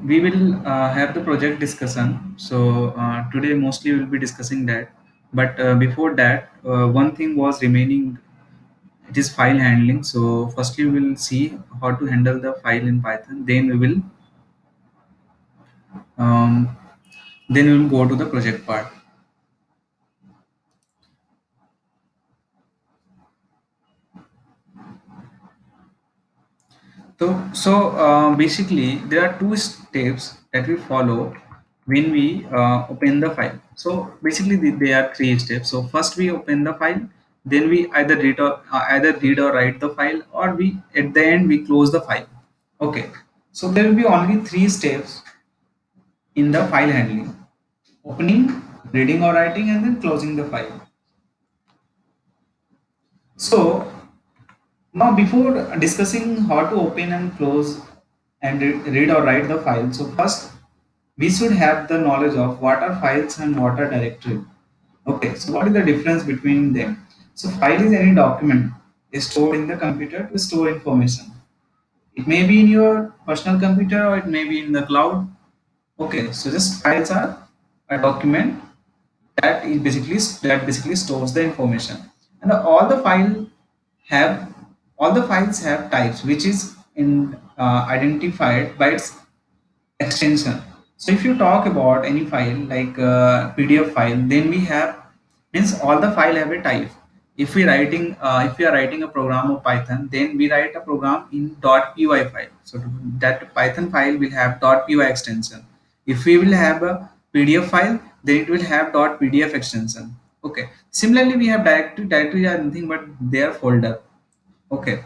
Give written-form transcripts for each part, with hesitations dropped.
we will have the project discussion. So today mostly we'll be discussing that. But before that, one thing was remaining. It is file handling. So firstly, we will see how to handle the file in Python. Um, then we will go to the project part. So basically, there are two steps that we follow when we open the file. So basically, there are three steps. So first, we open the file, then we either read or write the file, or we at the end we close the file. Okay. So there will be only three steps in the file handling: opening, reading or writing, and then closing the file. So now, before discussing how to open and close and read or write the file, so first we should have the knowledge of what are files and what are directory. Okay, so what is the difference between them? So file is any document is stored in the computer to store information. It may be in your personal computer or it may be in the cloud. Okay, so just files are a document that basically stores the information, and have all the files have types which is in identified by its extension. So if you talk about any file like PDF file, then we have means all the file have a type. If we are writing a program of Python, then we write a program in .py file. So that Python file will have .py extension. If we will have a PDF file, then it will have .pdf extension. Okay. Similarly, we have directory are nothing but their folder. Okay.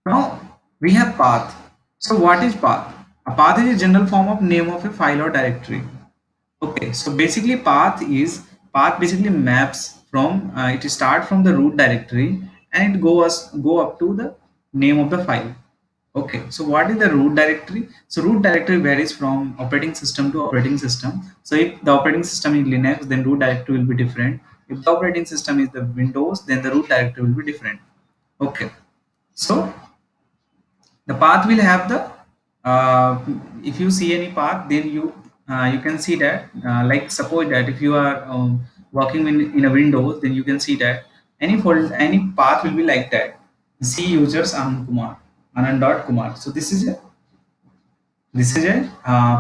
Now we have path. So what is path? A path is a general form of name of a file or directory. Okay, so basically path basically maps from it start from the root directory and it go up to the name of the file. Okay, so what is the root directory? So root directory varies from operating system to operating system. So if the operating system is Linux, then root directory will be different. If the operating system is the Windows, then the root directory will be different. Okay, so the path will have the uh, if you see any path, then you can see that like suppose that if you are working in a Windows, then you can see that any path will be like that: z users Anand Kumar, Anand.Kumar. So this is a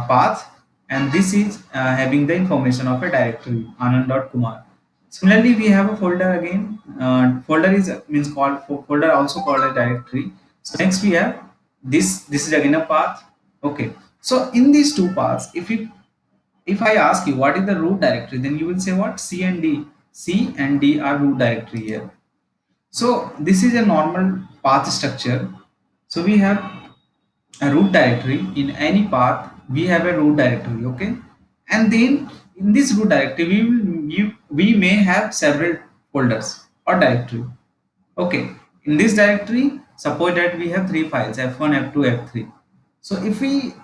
path, and this is having the information of a directory Anand.Kumar. Similarly, we have a folder again. Folder is means called folder, also called a directory. So next we have this. This is again a path. Okay. So in these two paths, if I ask you what is the root directory, then you will say what? C and D. C and D are root directory here. So this is a normal path structure. So we have a root directory. In any path we have a root directory. Okay, and then in this root directory we may have several folders or directory. Okay, in this directory suppose that we have three files: f1, f2, f3. So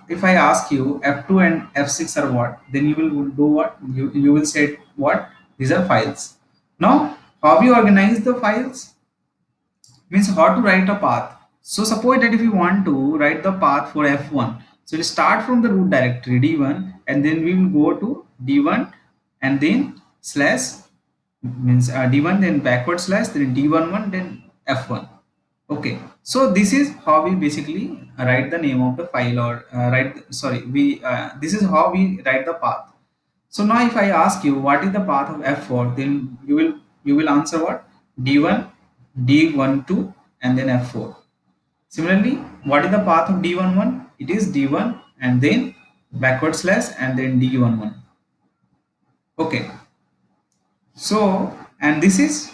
if I ask you f2 and f6 are what, then you will do what? You will say what? These are files. Now how we organize the files means how to write a path. So suppose that if you want to write the path for f1, so we start from the root directory d1, and then we will go to d1 and then slash means d1, then backward slash, then d11, then f1. Okay, so this is how we basically write the name of the file, or write sorry we this is how we write the path. So now if I ask you what is the path of f4, then you will answer what? D1, D12, and then f4. Similarly, what is the path of D11? It is D1 and then backward slash and then D11. Okay. So and this is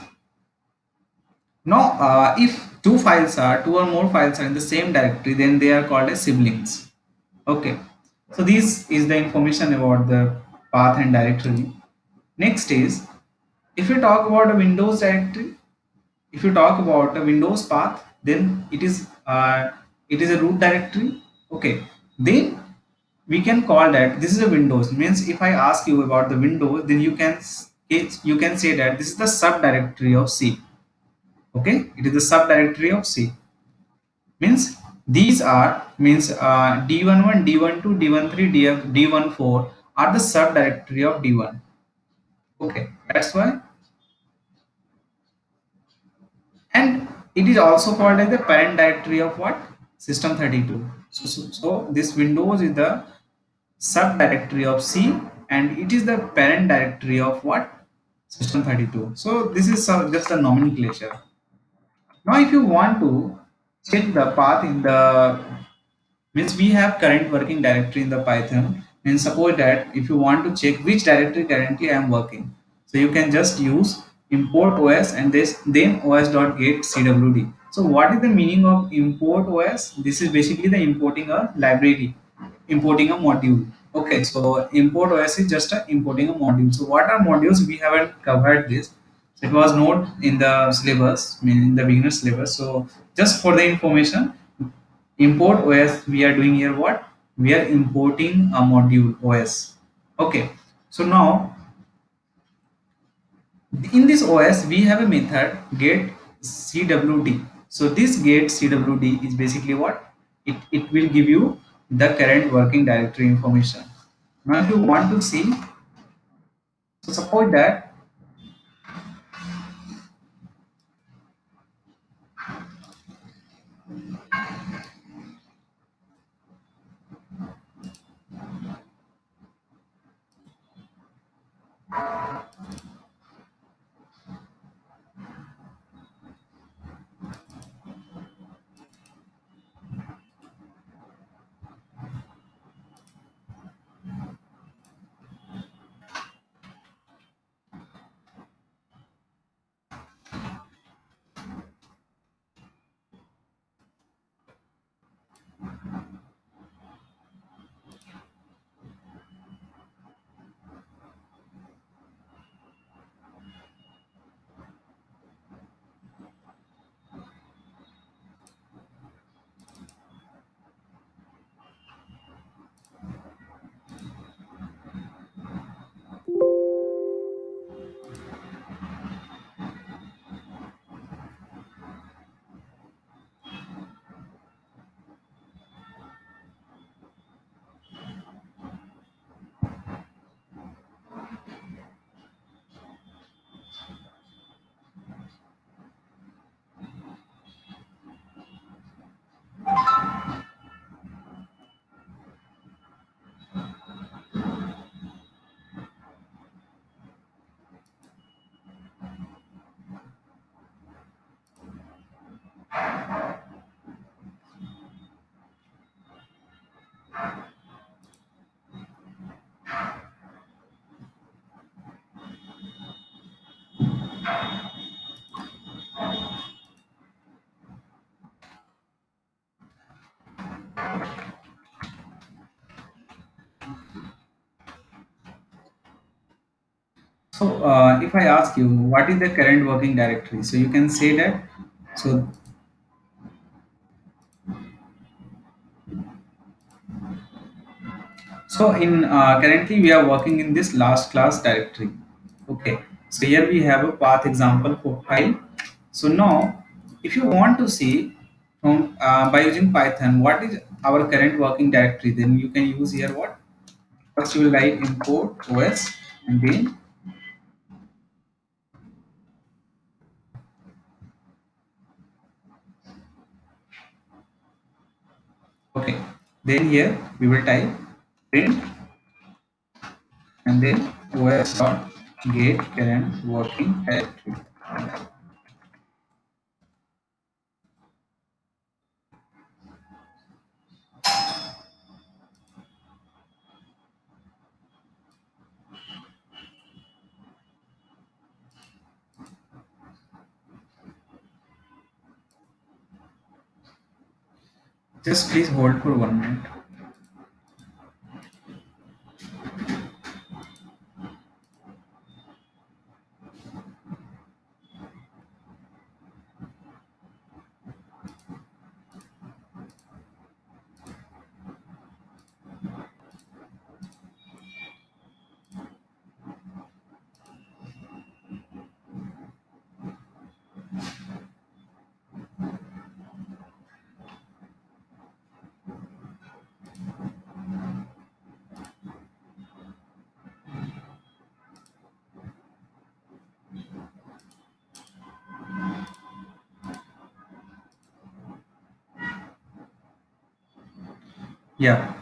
now if two or more files are in the same directory, then they are called as siblings. Okay. So this is the information about the path and directory. Next is, if you talk about a Windows directory, if you talk about a Windows path, then it is a root directory. Okay, then we can call that this is a Windows. Means if I ask you about the Windows, then you can say that this is the subdirectory of C. Okay, it is the subdirectory of C. Means These are means D11, D12, D13, D14 are the subdirectory of D1. Okay, that's why, and it is also called as the parent directory of what? System 32. So this Windows is the subdirectory of C, and it is the parent directory of what? System 32. So this is just a nomenclature. Now if you want to check the path in the means we have current working directory in the Python, and suppose that if you want to check which directory currently I am working, so you can just use import os and this then os.get cwd. So what is the meaning of import os? This is basically the importing a library, importing a module. Okay, so import os is just a importing a module. So what are modules? We haven't covered this. So it was not in the syllabus, I mean in the beginner syllabus. So just for the information, import os, we are doing here what? We are importing a module os. Okay, so now in this os we have a method get cwd. So this get cwd is basically what? It will give you the current working directory information. Now if you want to see, so suppose that, so if I ask you what is the current working directory, so you can say that. So so in currently we are working in this last class directory. Okay, so here we have a path example for file. So now, if you want to see from by using Python, what is our current working directory, then you can use here what? First you will write import os, and then okay, then here we will type print and then os dot get current working directory. Just please hold for 1 minute. Yeah.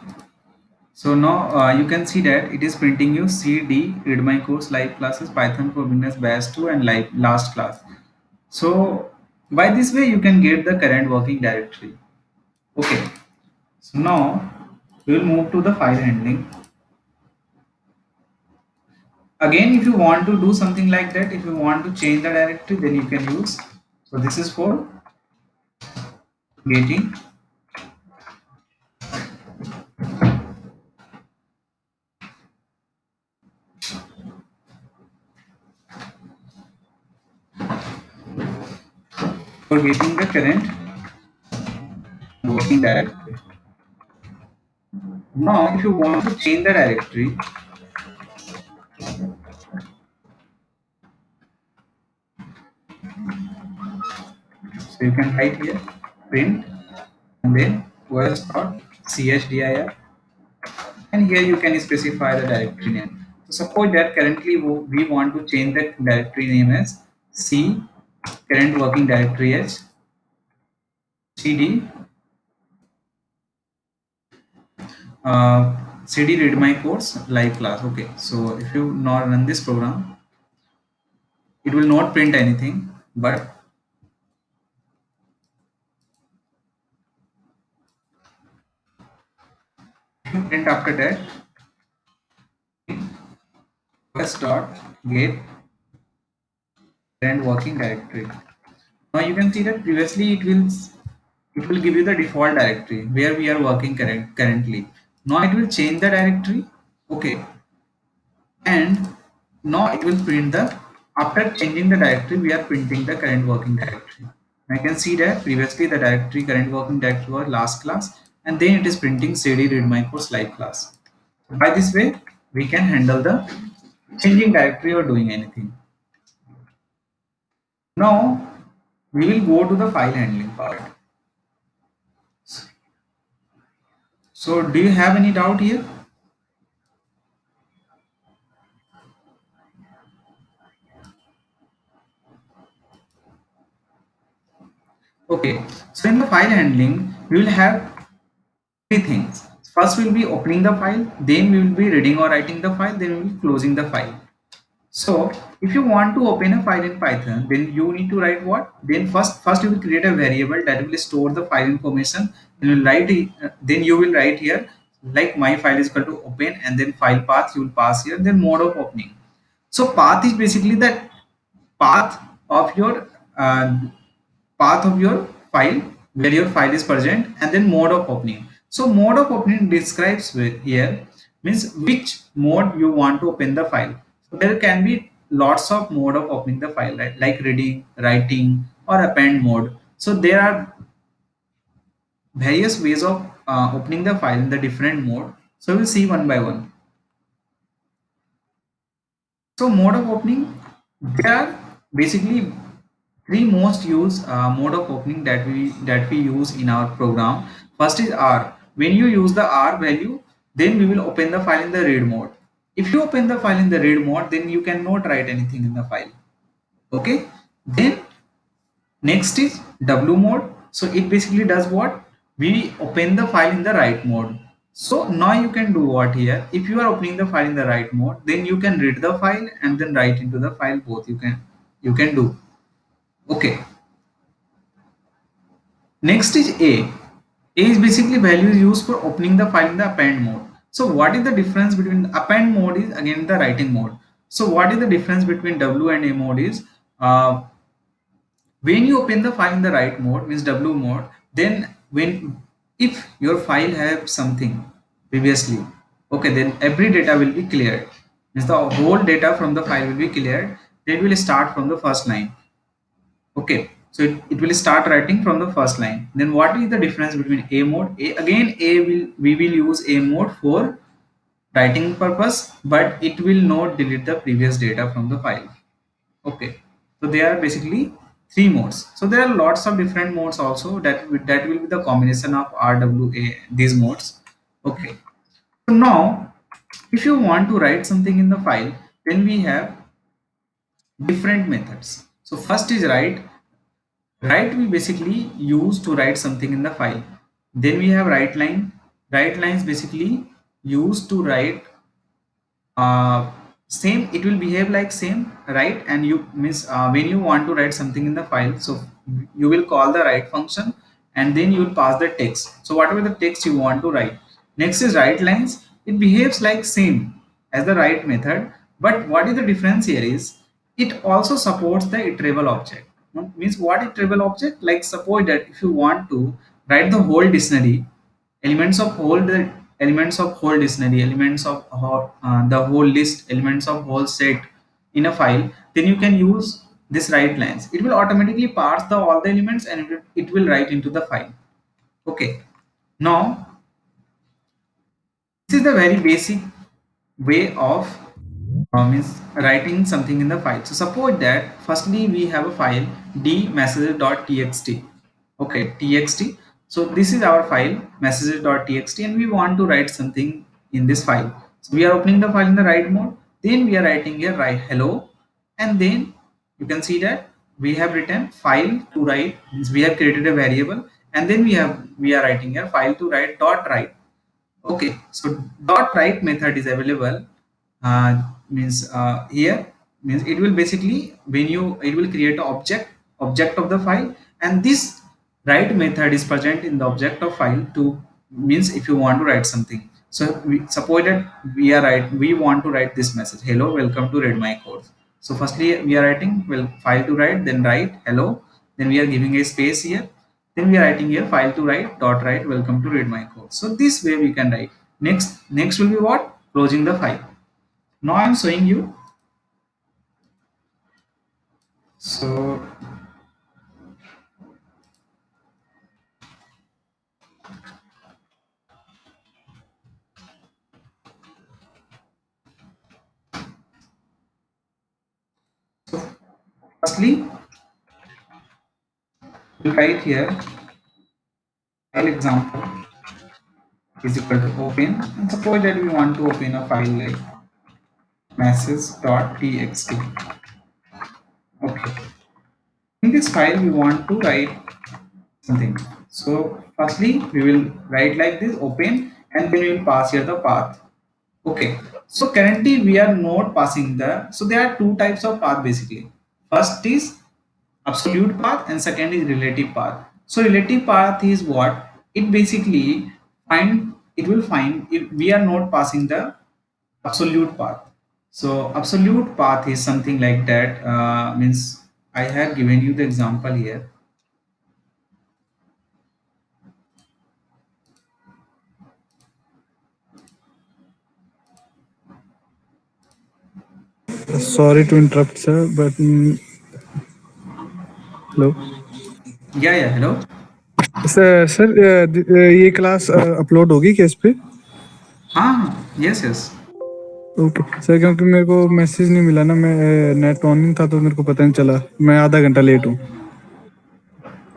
So now you can see that it is printing you CD, read my course, live classes, Python for beginners, batch 2 and live last class. So by this way you can get the current working directory. Okay. So now we will move to the file handling. Again, if you want to do something like that, if you want to change the directory, then you can use. So this is for getting, for getting the current working directory. Now, if you want to change the directory, so you can write here print and then os.chdir, and here you can specify the directory name. So suppose that currently we want to change the directory name as c current working directory as cd uh, cd read my course live class. Okay, so if you now run this program, it will not print anything, but if you print after that first dot get current working directory. Now you can see that previously it will give you the default directory where we are working currently. Now it will change the directory. Okay, and now it will print the, after changing the directory we are printing the current working directory. I can see that previously the directory current working directory was last class, and then it is printing cd read my course live class. By this way we can handle the changing directory or doing anything. Now we will go to the file handling part. So do you have any doubt here? Okay, so in the file handling, we will have three things. First, we will be opening the file, then we will be reading or writing the file, then we will be closing the file. So, if you want to open a file in Python, then you need to write what? Then first you will create a variable that will store the file information. Then you will write then you will write here like my file is equal to open, and then file path you will pass here, then mode of opening. So path is basically the path of your uh, path of your file where your file is present, and then mode of opening. So mode of opening describes here means which mode you want to open the file. So there can be lots of mode of opening the file, right? Like reading, writing, or append mode. So there are various ways of opening the file in the different mode. So we'll see one by one. So mode of opening, there are basically three most used mode of opening that we use in our program. First is R. When you use the R value, then we will open the file in the read mode. If you open the file in the read mode, then you cannot write anything in the file. Okay. Then next is W mode. So it basically does what? We open the file in the write mode. So now you can do what here? If you are opening the file in the write mode, then you can read the file and then write into the file. Both you can do. Okay. Next is A. A is basically values used for opening the file in the append mode. So what is the difference between append mode is again the writing mode. So what is the difference between W and A mode is when you open the file in the write mode means W mode, then when if your file have something previously, okay, then every data will be cleared. Means the whole data from the file will be cleared. Then will start from the first line. Okay, so it will start writing from the first line. Then what is the difference between A mode? Again, we will use A mode for writing purpose, but it will not delete the previous data from the file. Okay, so there are basically three modes. So there are lots of different modes also that will be the combination of RWA, these modes. Okay, so now if you want to write something in the file, then we have different methods. So first is write. Write we basically use to write something in the file. Then we have write line. Write lines basically used to write uh, same, it will behave like same, right? And you miss when you want to write something in the file, so you will call the write function, and then you will pass the text. So whatever the text you want to write, next is write lines. It behaves like same as the write method, but what is the difference here is it also supports the iterable object. Means what iterable object? Like suppose that if you want to write the whole dictionary, elements of whole dictionary, elements of the whole list, elements of whole set in a file, then you can use this write lines. It will automatically parse the all the elements, and it will write into the file. Okay, now this is the very basic way of means writing something in the file. So suppose that firstly we have a file dmessages.txt. Okay, txt. So this is our file messages.txt, and we want to write something in this file. So we are opening the file in the write mode. Then we are writing here write hello, and then you can see that we have written file to write. Means we have created a variable, and then we are writing here file to write dot write. Okay, so dot write method is available. Means here means it will basically when you it will create an object of the file, and this write method is present in the object of file to means if you want to write something. So we suppose that we want to write this message, hello, welcome to read my course. So firstly we are writing well file to write, then write hello, then we are giving a space here, then we are writing here file to write dot write welcome to read my code. So this way we can write. Next will be what? Closing the file. Now I am showing you. So firstly we write here file example is equal to open, and suppose that we want to open a file like message.txt. Okay. In this file we want to write something. So firstly we will write like this open, and then we will pass here the path. Okay, so currently we are not passing so there are two types of path basically. First is absolute path, and second is relative path. So relative path is what? It basically it will find if we are not passing the absolute path. So absolute path is something like that. Means I have given you the example here. Sorry to interrupt, sir, but hello. Yeah, yeah, hello. Sir ये class upload होगी क्या इस पे? Yes, yes. Okay sir, क्योंकि मेरे को message नहीं मिला ना, मैं नेट ऑन नहीं था तो मेरे को पता नहीं चला, मैं आधा घंटा लेट हूँ.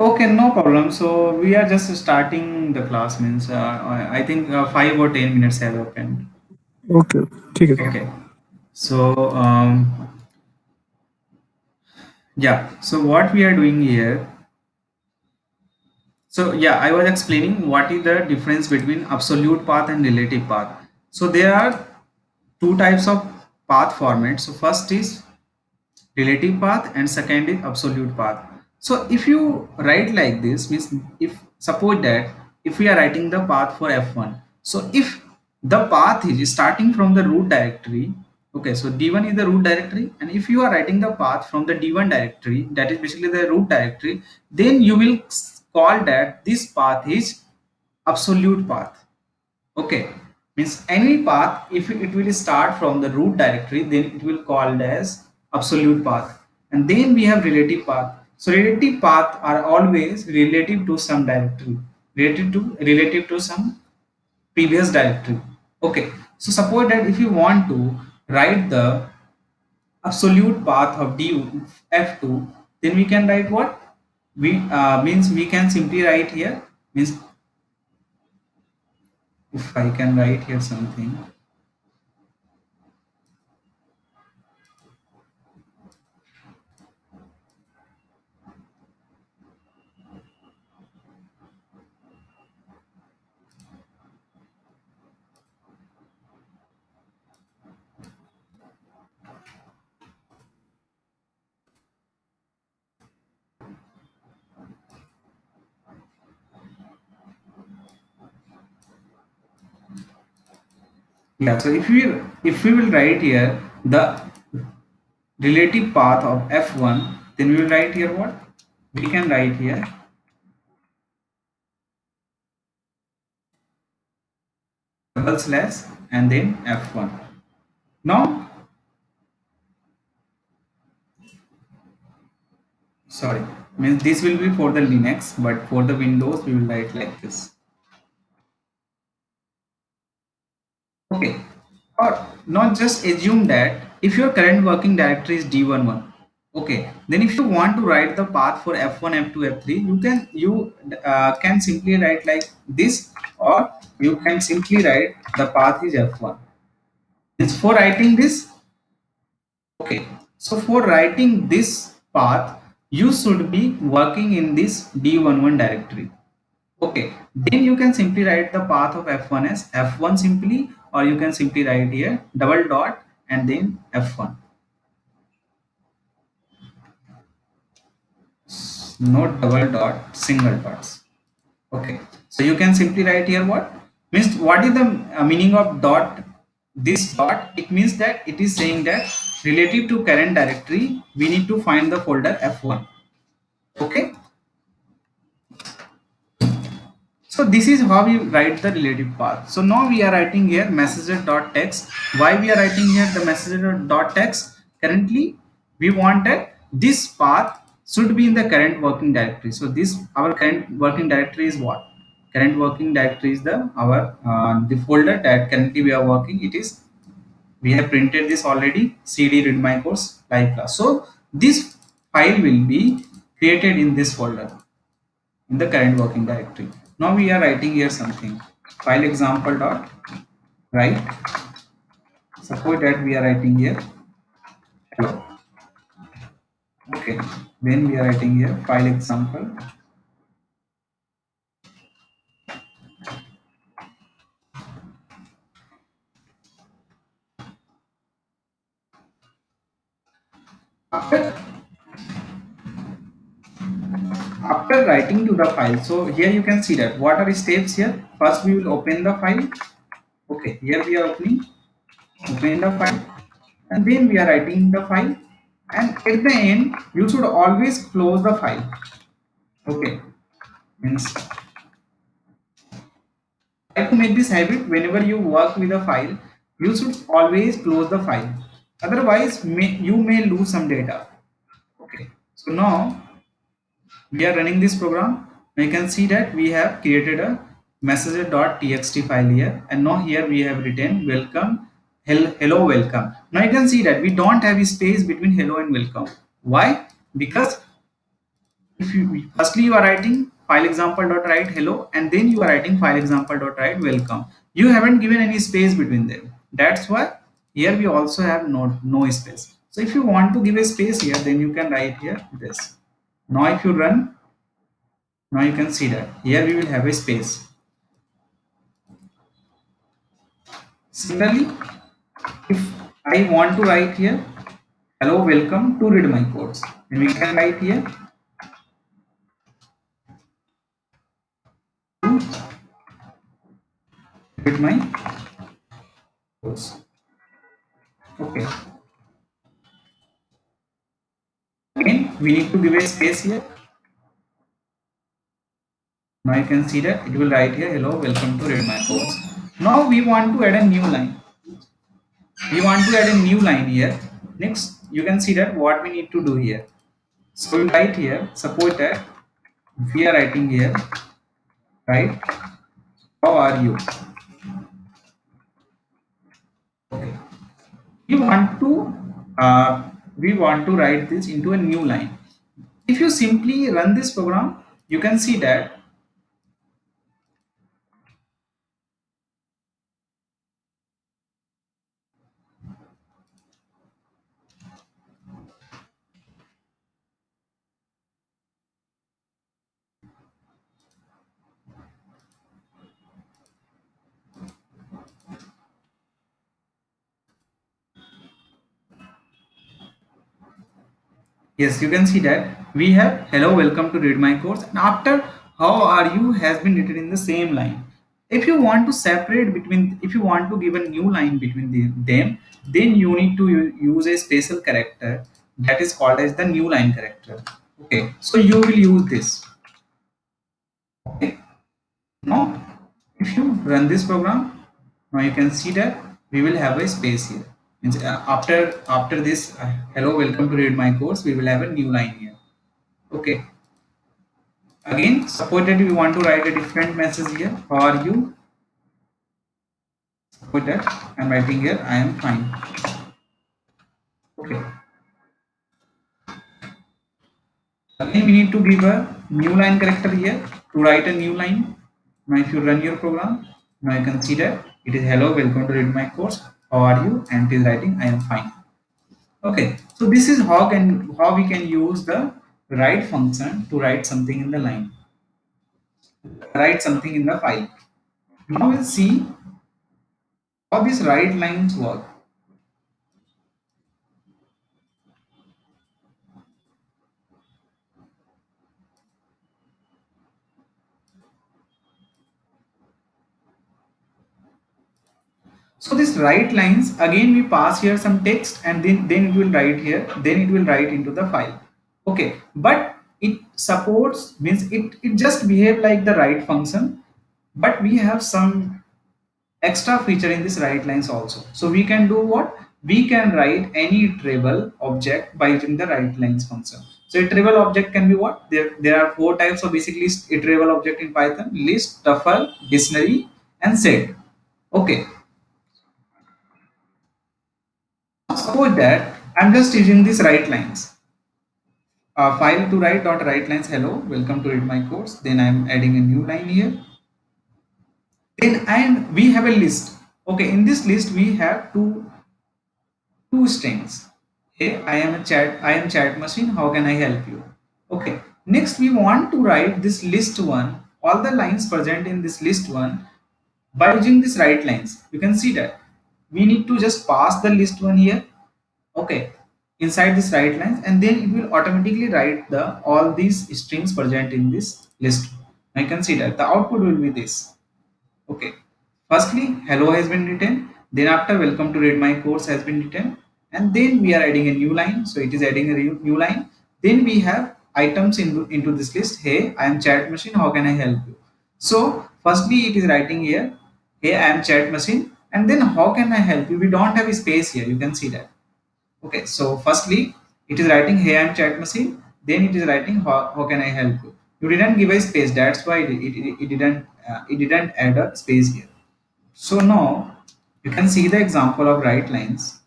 Okay, no problem. So we are just starting the class. Means I think 5 or 10 minutes have happened. Okay, ठीक है sir. Okay. So yeah. So what we are doing here. So yeah, I was explaining what is the difference between absolute path and relative path. So there are two types of path formats. So first is relative path, and second is absolute path. So if you write like this, means if suppose that if we are writing the path for f1, so if the path is starting from the root directory, okay, so d1 is the root directory, and if you are writing the path from the d1 directory, that is basically the root directory, then you will call that this path is absolute path. Okay, means any path if it will start from the root directory, then it will called as absolute path. And then we have relative path. So relative path are always relative to some directory, relative to some previous directory. Okay, so suppose that if you want to write the absolute path of d f2, then we can write what? We means we can simply write here, means if I can write here something. Yeah, so if we will write here the relative path of f1, then we will write here what? We can write here double slash and then f1. Now, sorry, means this will be for the Linux, but for the Windows we will write like this. Okay, or not just assume that if your current working directory is d11, okay, then if you want to write the path for f1, f2, f3, you can simply write like this, or you can simply write the path is f1. It's for writing this. Okay, so for writing this path, you should be working in this d11 directory. Okay, then you can simply write the path of f1 as f1 simply, or you can simply write here double dot and then f1. Not double dot, single dots. Okay, so you can simply write here what means, what is the meaning of dot? This dot, it means that it is saying that relative to current directory we need to find the folder f1. Okay, so this is how we write the relative path. So now we are writing here messenger.txt. Why we are writing here the messenger.txt? Currently we want that this path should be in the current working directory. So this our current working directory is what? Current working directory is the our the folder that currently we are working. It is, we have printed this already, cd read my course live class. So this file will be created in this folder in the current working directory. Now we are writing here something, file example dot write. Suppose that we are writing here hello. Okay, then we are writing here file example. After after writing to the file, so here you can see that what are steps here. First we will open the file. Okay, here we are open the file, and then we are writing the file, and at the end you should always close the file. Okay, means try to make this habit. Whenever you work with a file, you should always close the file, otherwise you may lose some data. Okay, so now we are running this program. Now you can see that we have created a messenger.txt file here, and now here we have written welcome, hello welcome. Now you can see that we don't have a space between hello and welcome. Why? Because if you firstly you are writing file example dot write hello, and then you are writing file example dot write welcome, you haven't given any space between them. That's why here we also have no space. So if you want to give a space here, then you can write here this. Now if you run, now you can see that here we will have a space. Similarly, if I want to write here hello welcome to read my codes, then we can write here to read my codes. Okay, again we need to give a space here. Now you can see that it will write here hello welcome to read my course. Now we want to add a new line. We want to add a new line here. Next you can see that what we need to do here. So we write here, suppose that we are writing here, right, how are you. Okay, we want to uh, we want to write this into a new line. If you simply run this program, you can see that. Yes, you can see that we have hello welcome to read my course, and after how are you has been written in the same line. If you want to separate between, if you want to give a new line between them, then you need to use a special character that is called as the new line character. Okay, so you will use this. Okay, now if you run this program, now you can see that we will have a space here. Means after this hello welcome to read my course, we will have a new line here. Okay, again suppose that we want to write a different message here. How are you? Suppose that I'm writing here I am fine. Okay, again we need to give a new line character here to write a new line. Now if you run your program, now you can see that it is hello welcome to read my course, how are you, and it is writing I am fine. Okay, so this is how we can use the write function to write something in the line, write something in the file. Now we'll see how these write lines work. So this write lines, again we pass here some text and then it will write here, then it will write into the file. Okay, but it supports, means it just behave like the write function, but we have some extra feature in this write lines also. So we can do what? We can write any iterable object by using the write lines function. So iterable object can be what? There are four types of basically iterable object in Python: list, tuple, dictionary, and set. Okay, suppose that I'm just using these write lines. File to write dot write lines hello welcome to read my course. Then I'm adding a new line here. Then and we have a list. Okay, in this list we have two strings. Hey, I am chat machine. How can I help you? Okay. Next, we want to write this list one, all the lines present in this list one by using this write lines. You can see that we need to just pass the list one here. Okay, inside this write lines, and then it will automatically write the all these strings present in this list. I can see that the output will be this. Okay. Firstly, hello has been written. Then after welcome to read my course has been written. And then we are adding a new line. So it is adding a new line. Then we have items into this list. Hey, I am chat machine. How can I help you? So firstly, it is writing here. Hey, I am chat machine. And then how can I help you? We don't have a space here. You can see that. Okay. So firstly, it is writing hey, I am chat machine. Then it is writing how can I help you? You didn't give a space. That's why it didn't add a space here. So now you can see the example of write lines.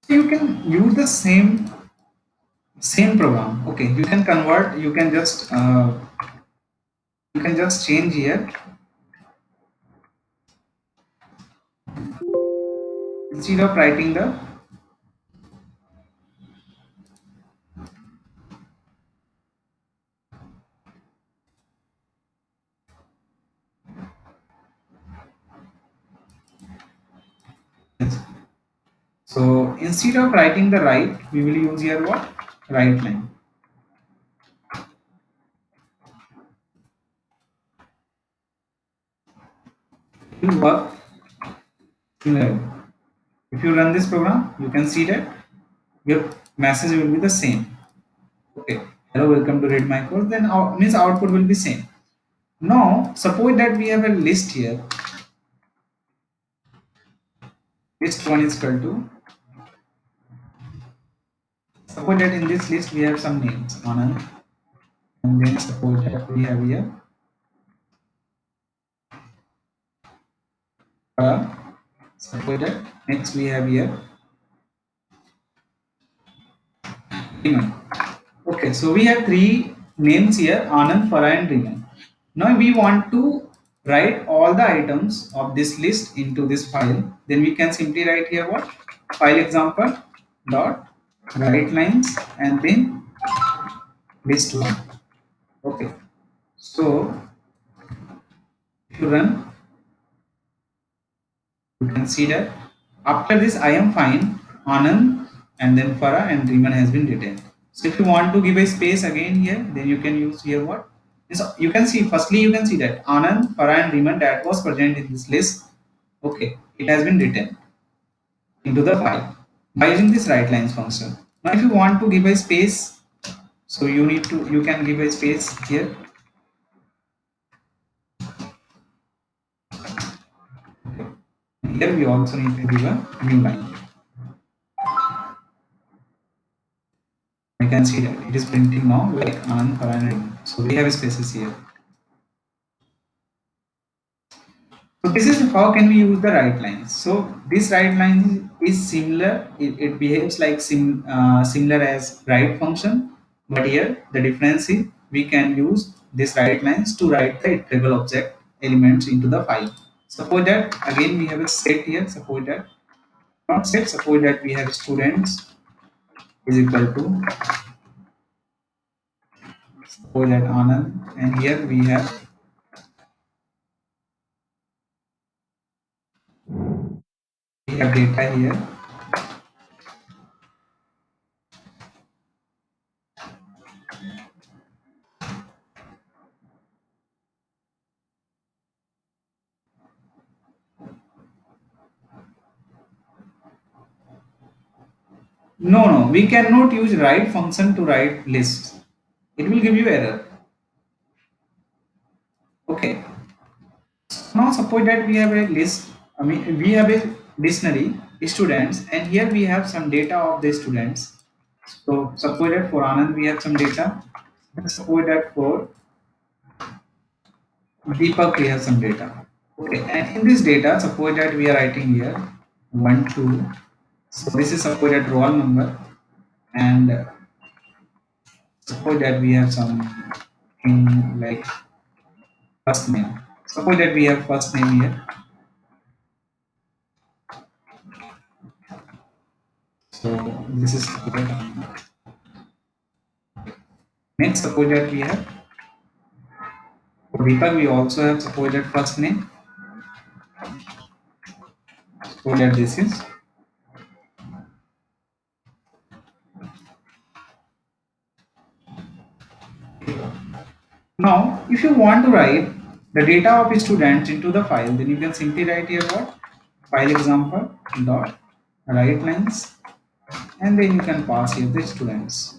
So you can use the same program. Okay, you can convert. You can just change here instead of writing the. So instead of writing the write, we will use here what? Write line. It will work similarly. If you run this program, you can see that your message will be the same. Okay. Hello, welcome to read my course. Then means output will be same. Now suppose that we have a list here. List one is equal to. Suppose that in this list we have some names, Anand, and then suppose that we have here Farah. Suppose that next we have here Riman. Okay, so we have three names here, Anand, Farah, and Riman. Now we want to write all the items of this list into this file. Then we can simply write here what? File example dot write lines and then list one. Okay, so if you run, You can see that after this I am fine, Anand and then Farah and Riemann has been written. So if you want to give a space again here, then you can use here what? So you can see, firstly you can see that Anand, Farah and Riemann that was present in this list. Okay, it has been written into the file by using this write lines function. Now if you want to give a space, so you can give a space here. Here we also need to give a new line. I can see that it is printing now like Anand, Farah and Riemann. So we have spaces here. So this is how can we use the right lines. So this right line is similar. It behaves like similar as right function, but here the difference is we can use this right lines to write the iterable object elements into the file. Suppose that again we have a set here. Suppose that not set. Suppose that we have students is equal to suppose that Anand, and here we have data here. No, we cannot use write function to write lists. It will give you error. Okay. Now suppose that we have a list. I mean, we have a dictionary students, and here we have some data of the students. So suppose that for Anand we have some data. Suppose that for Deepak we have some data. Okay, and in this data, suppose that we are writing here 1, 2. So this is suppose that roll number, and suppose that we have some in like first name. Suppose that we have first name here. So this is next. Suppose that we have for Deepak. We also have suppose that first name. Suppose that this is now. If you want to write the data of a student into the file, then you can simply write here what file example dot write lines, and then you can pass here the students.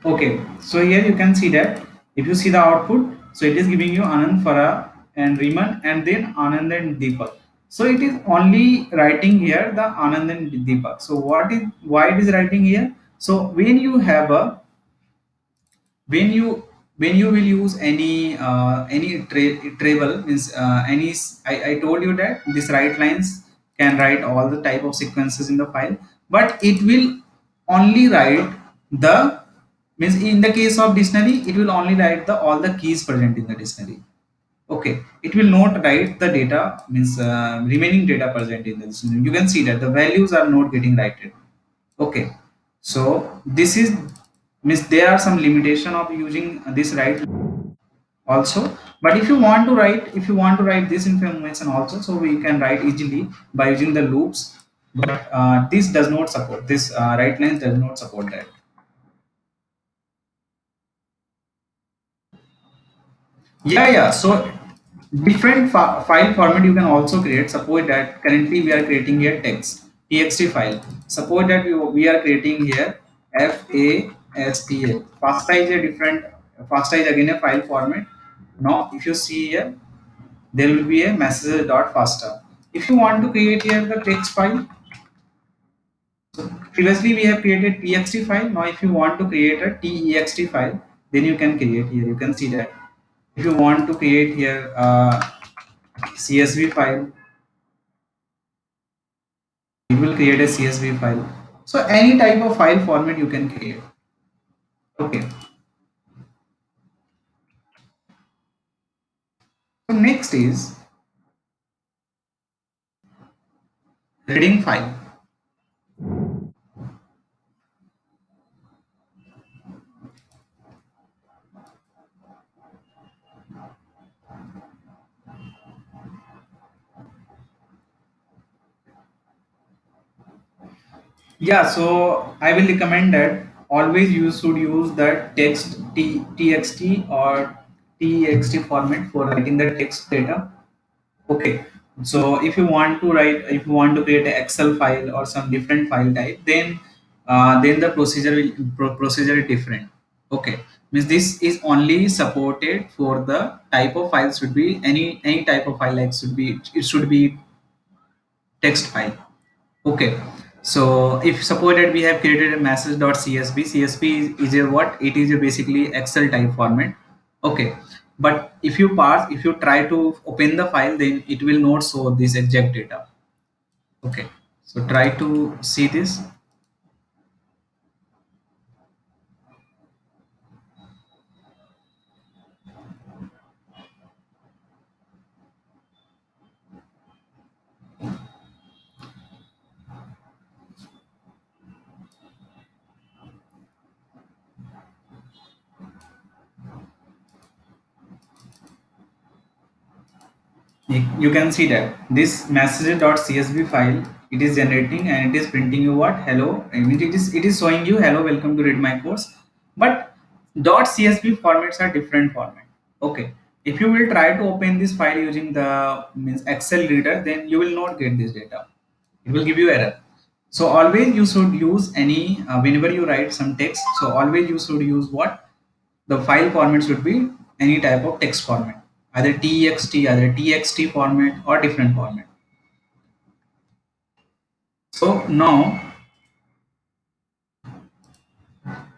Okay, so here you can see that if you see the output, so it is giving you Anand, Farah, and Riemann, and then Anand and Deepak. So it is only writing here the Anand and Deepak. So what is why it is writing here? So when you when you will use any travel means I told you that this write lines can write all the type of sequences in the file, but it will only write the means in the case of dictionary it will only write the all the keys present in the dictionary. Okay, it will not write the data means remaining data present in the dictionary. You can see that the values are not getting written. Okay, so this is means there are some limitation of using this write also. But if you want to write this information also, so we can write easily by using the loops. But this does not support this write lines does not support that. Yeah. So different file format you can also create. Suppose that currently we are creating here text txt file. Suppose that we are creating here FASTA. FASTA is a different. FASTA is again a file format. Now, if you see here, there will be a messages.fasta. If you want to create here the text file, so previously we have created txt file. Now, if you want to create a text file, then you can create here. You can see that. If you want to create here CSV file, It will create a CSV file. So any type of file format you can create. Okay. So next is reading file. Yeah, so I will recommend that always you should use the txt or text format for writing the text data. Okay, so if you want to create an Excel file or some different file type, then the procedure is different. Okay, means this is only supported for the type of file should be any type of file, like it should be text file. Okay, so if suppose that we have created a message.csv, CSV is a what? It is a basically Excel type format. Okay, but if you try to open the file, then it will not show this exact data. Okay, so try to see this. You can see that this message.csv file, it is generating and it is printing you what? Hello. I mean, it is showing you hello, welcome to read my course. But .csv formats are different format. Okay, if you will try to open this file using the means Excel reader, then you will not get this data. It will give you error. So always you should use any whenever you write some text, so always you should use what? The file format should be any type of text format, either txt format or different format. So now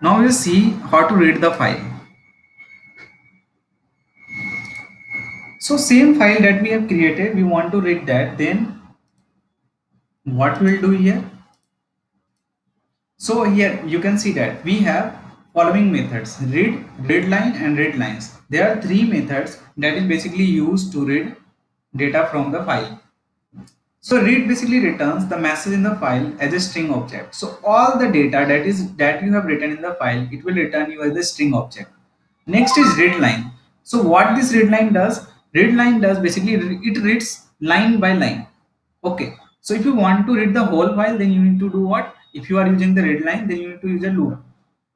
we see how to read the file. So same file that we have created, we want to read that. Then what we'll do here? So here you can see that we have following methods: read line, and read lines. There are three methods that is basically used to read data from the file. So read basically returns the message in the file as a string object. So all the data that you have written in the file, it will return you as a string object. Next is read line. So what this read line does? Read line does basically it reads line by line. Okay. So if you want to read the whole file, then you need to do what? If you are using the read line, then you need to use a loop.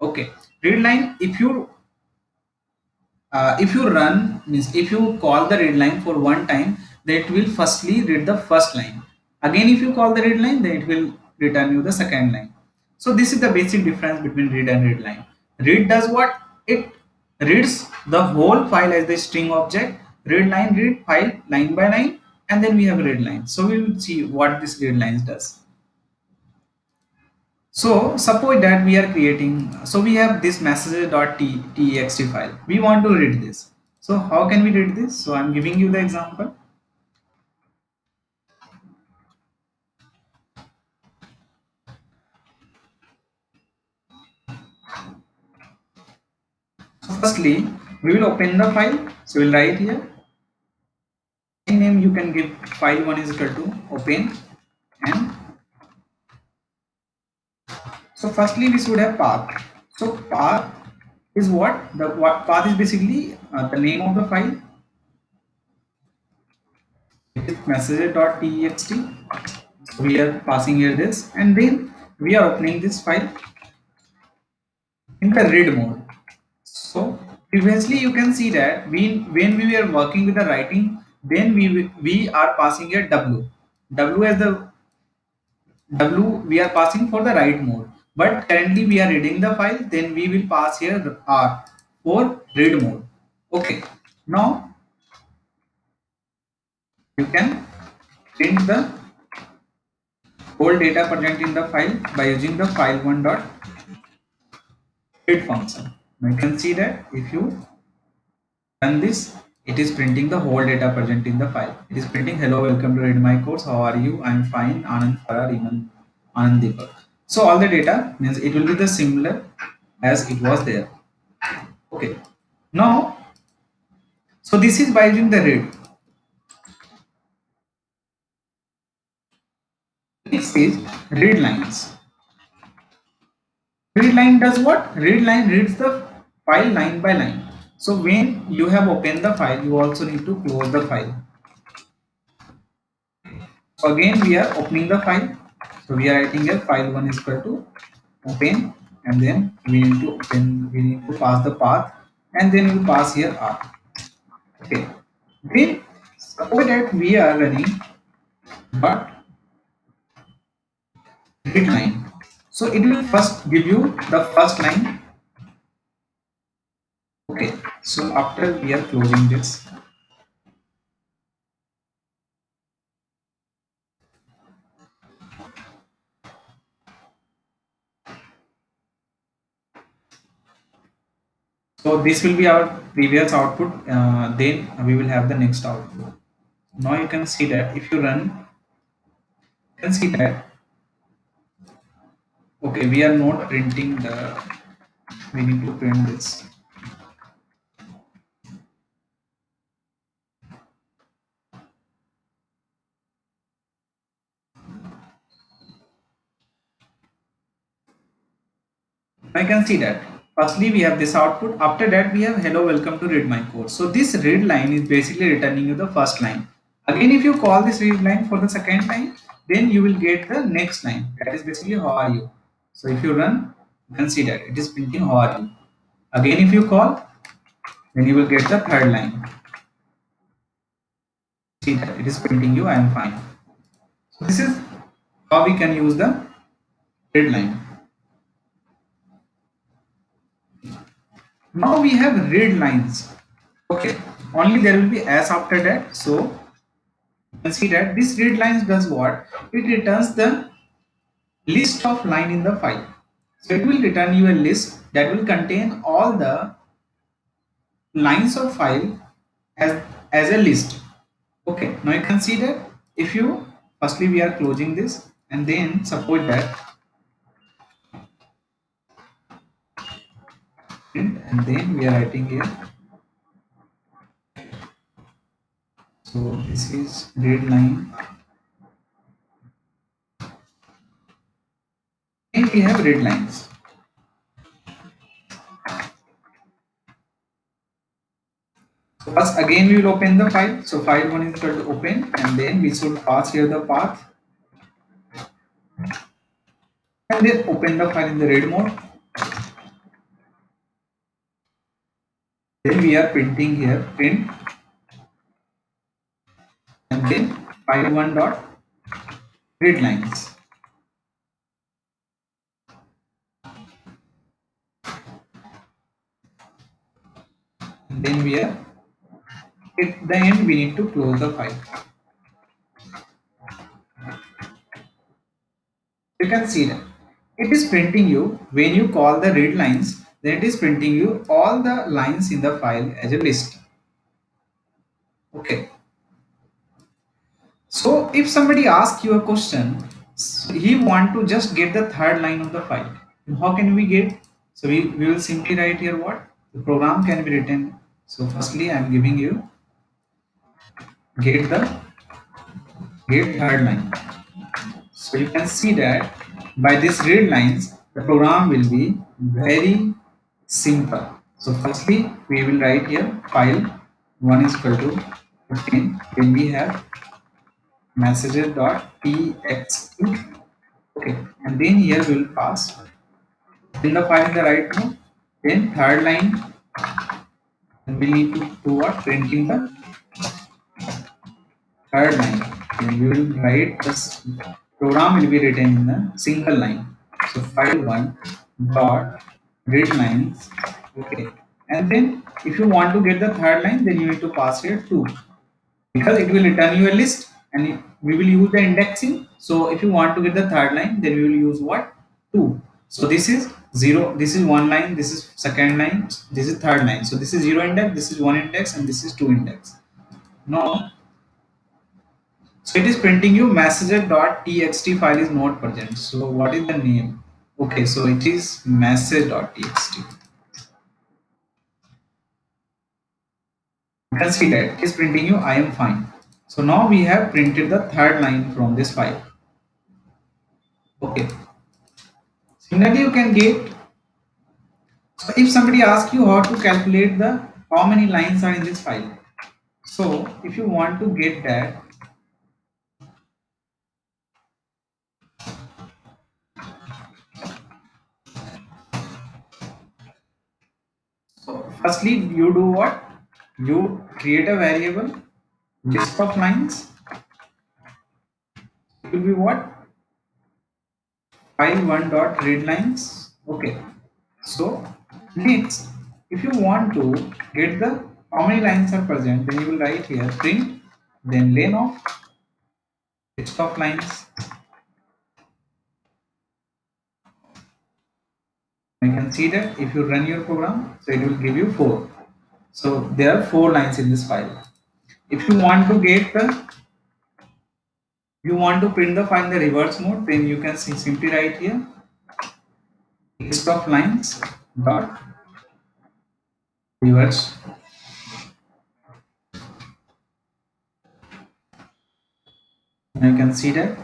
Okay. Read line, if you run means if you call the read line for one time, then it will firstly read the first line. Again, if you call the read line, then it will return you the second line. So this is the basic difference between read and read line. Read does what? It reads the whole file as the string object. Read line read file line by line, and then we have read line. So we will see what this read lines does. So suppose that we are creating, so we have this messages.txt file. We want to read this. So how can we read this? So I'm giving you the example. So firstly, we will open the file. So we'll write here. Name you can give file one is equal to open, and so firstly we should have path. So path is what? The what path is basically the name of the file. It is messages.txt. We are passing here this, and then we are opening this file in the read mode. So previously you can see that when we were working with the writing, then we are passing a w as the w we are passing for the write mode. But currently we are reading the file, then we will pass here the r for read mode. Okay, now you can print the whole data present in the file by using the file one dot read function. Now you can see that if you run this, it is printing the whole data present in the file. It is printing, hello, welcome to read my course, how are you, I'm fine, Anand, Farah, Iman, Anand, Deepak. So all the data means it will be the similar as it was there. Okay, now, so this is by using the read. Next is read lines. Read line does what? Read line reads the file line by line. So when you have opened the file, you also need to close the file. So again we are opening the file. So we are writing here file 1 is equal to open, and then we need to pass the path, and then we pass here R. Okay. Then suppose that we are running but read line. So it will first give you the first line. Okay. So after we are closing this, so this will be our previous output. Then we will have the next output. Now you can see that if you run, you can see that okay, we are not printing the. We need to print this. I can see that. Firstly, we have this output. After that, we have hello, welcome to read my course. So this read line is basically returning you the first line. Again, if you call this read line for the second time, then you will get the next line. That is basically how are you. So if you run, you can see that it is printing how are you. Again, if you call, then you will get the third line. See that it is printing you I am fine. So this is how we can use the read line. Now we have read lines. Okay, only there will be s after that. So you can see that this read lines does what? It returns the list of line in the file. So it will return you a list that will contain all the lines of file as a list. Okay, now you can see that if you firstly we are closing this, and then suppose that and then we are writing here. So this is read line and we have read lines. So first again we will open the file. So file 1 is equal to open, and then we should pass here the path, and then open the file in the read mode. Then we are printing here print, and then file 1 dot read lines. And then we are at the end we need to close the file. You can see that it is printing you when you call the read lines, then it is printing you all the lines in the file as a list. Okay. So if somebody asks you a question, he want to just get the third line of the file. How can we get? So we will simply write here what? The program can be written. So firstly I am giving you get the get third line. So you can see that by this read lines, the program will be very simple. So firstly, we will write here file 1 is equal to 15. Then we have messages.txt. Okay, and then here we will pass in the file in the right mode. Then third line, and we need to do what? Printing the third line. And we will write this program will be written in a single line. So file 1 dot read lines. Okay, and then if you want to get the third line, then you need to pass here 2, because it will return you a list, and we will use the indexing. So if you want to get the third line, then we will use what? 2. So this is zero, this is one line, this is second line, this is third line. So this is zero index, this is one index, and this is two index. Now, so it is printing you message.txt file is not present. So what is the name? Okay, so it is message.txt. You can see that it is printing you I am fine. So now we have printed the third line from this file. Okay. Similarly, you can get, so if somebody asks you how to calculate the how many lines are in this file. So if you want to get that, so firstly you do what? You create a variable list of lines. It will be what? File one dot read lines. Okay. So next, if you want to get the how many lines are present, then you will write here print, then len of list of lines. You can see that if you run your program, so it will give you 4. So there are 4 lines in this file. If you want to get the, you want to print the file in the reverse mode, then you can simply write here list of lines dot reverse. And you can see that.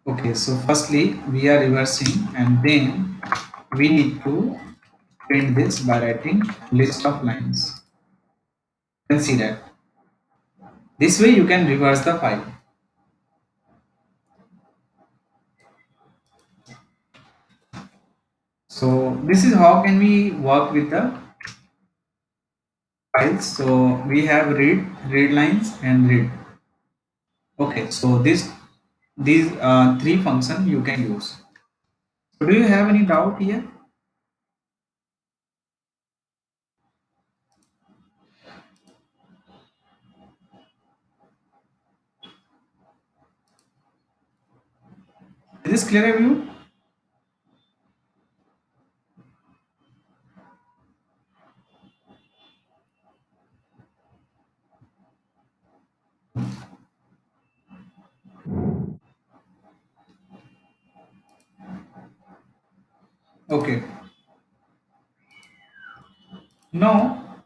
Okay, so firstly we are reversing, and then we need to print this by writing list of lines. You can see that. This way you can reverse the file. So this is how can we work with the files. So we have read lines, and read. Okay, so these three functions you can use. So do you have any doubt here? Is this clear to you? Okay. Now,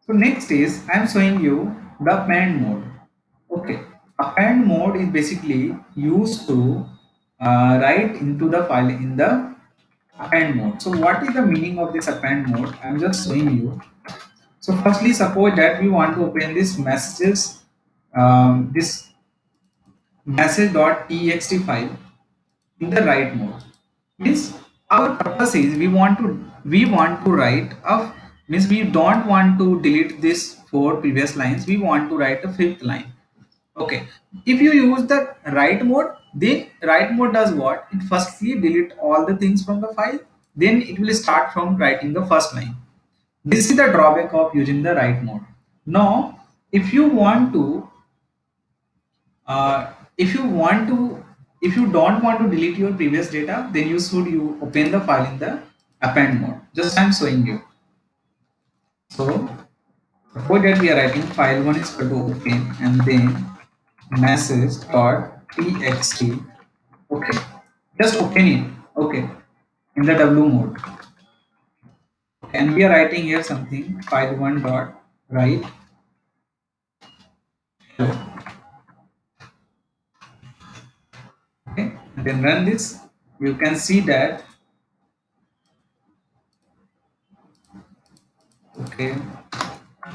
so next is I am showing you the append mode. Okay, append mode is basically used to write into the file in the append mode. So what is the meaning of this append mode? I am just showing you. So firstly, suppose that we want to open this messages, this message.txt file in the write mode. Means our purpose is we want to write a, means we don't want to delete this four previous lines. We want to write a fifth line. Okay, if you use the write mode, then write mode does what? It firstly delete all the things from the file, then it will start from writing the first line. This is the drawback of using the write mode. Now if you want to uh, if you want to if you don't want to delete your previous data, then you open the file in the append mode. Just I'm showing you. So suppose that we are writing file one is equal to open, and then message dot txt. Okay, just open it. Okay, in the w mode, and we are writing here something file one dot write hello. Okay, and then run this. You can see that. Okay,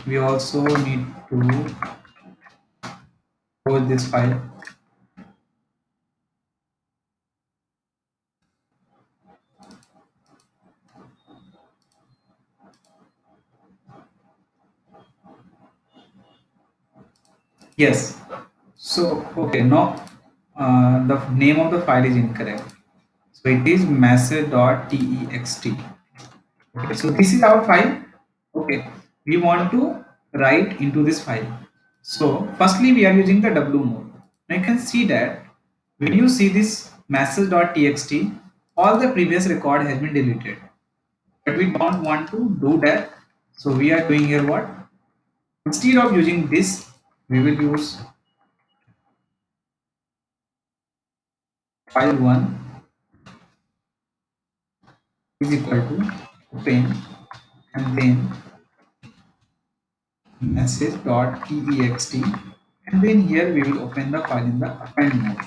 we also need to close this file. Yes. So okay, now the name of the file is incorrect. So it is message.text. Okay, so this is our file. Okay, we want to write into this file. So firstly we are using the W mode. Now you can see that when you see this message.txt, all the previous record has been deleted. But we don't want to do that. So we are doing here what? Instead of using this, we will use file 1 is equal to open and then message.text, and then here we will open the file in the append mode.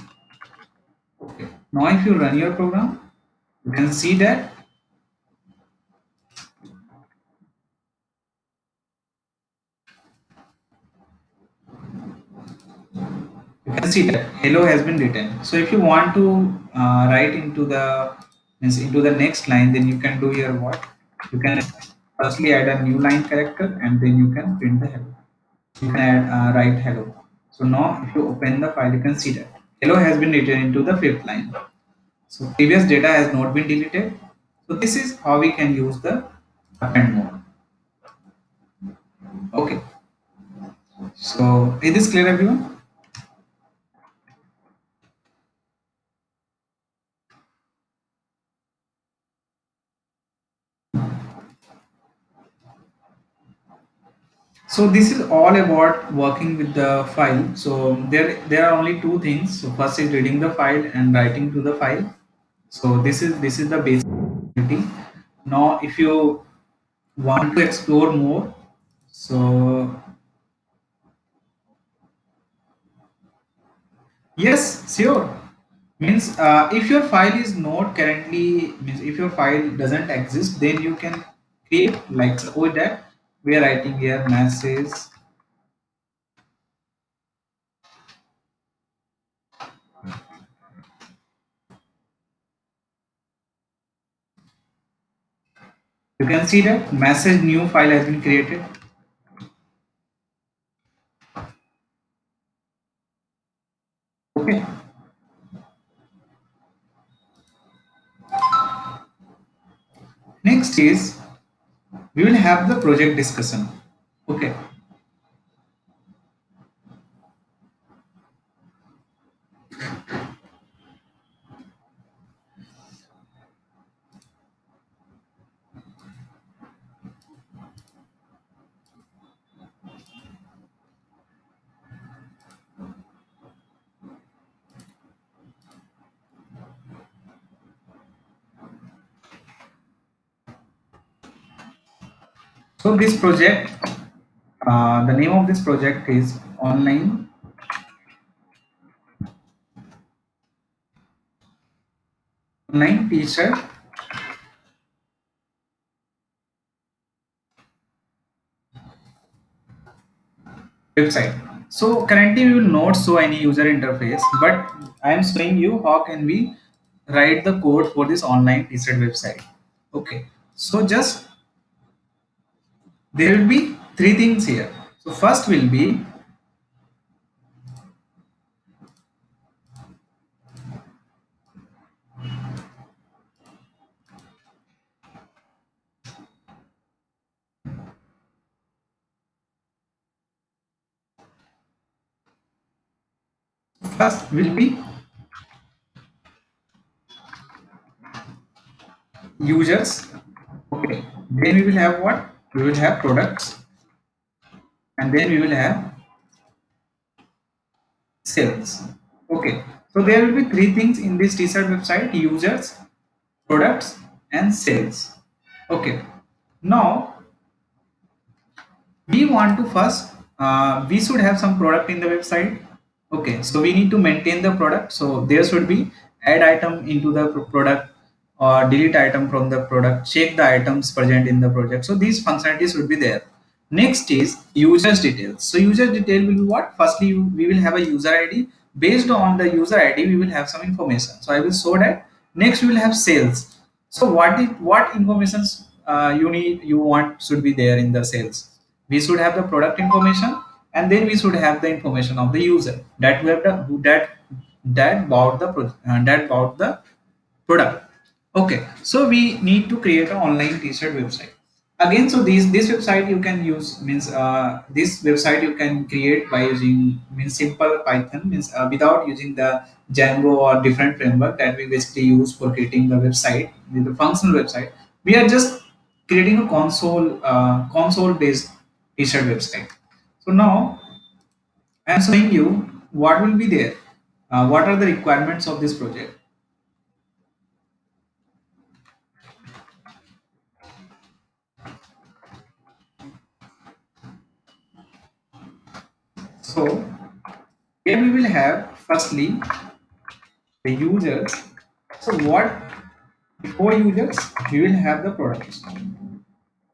Okay. Now if you run your program, you can see that you can see that hello has been written. So if you want to write into the means into the next line, then you can do here what? You can firstly add a new line character and then you can print the hello. You can add write hello. So now if you open the file, you can see that hello has been written into the fifth line. So previous data has not been deleted. So this is how we can use the append mode. Okay. So is this clear, everyone? So this is all about working with the file. So there are only two things. So first is reading the file and writing to the file. So this is the basic activity. Now if you want to explore more, so yes, sure. Means if your file is not currently, means if your file doesn't exist, then you can create, like suppose that we are writing here message. You can see that message new file has been created. Okay. Next is we will have the project discussion. Okay. So this project, the name of this project is online teacher website. So currently we will not show any user interface, but I am showing you how can we write the code for this online teacher website. Okay. So just there will be three things here. So first will be first will be users. Okay. Then we will have what? We will have products, and then we will have sales. Okay. So there will be three things in this t-shirt website: users, products, and sales. Okay. Now we want to first we should have some product in the website. Okay, so we need to maintain the product, so there should be add item into the product or delete item from the product, check the items present in the project. So these functionalities should be there. Next is users details. So user detail will be what? Firstly we will have a user id. Based on the user id we will have some information, so I will show that. Next we will have sales. So what information you want should be there in the sales? We should have the product information, and then we should have the information of the user that we have that about the that about the product. Okay, so we need to create an online t-shirt website. Again, so this website you can use means this website you can create by using means simple Python means without using the Django or different framework that we basically use for creating the website with the functional website. We are just creating a console based t-shirt website. So now I am showing you what will be there, what are the requirements of this project. So here we will have firstly the users. So what before users we will have the products.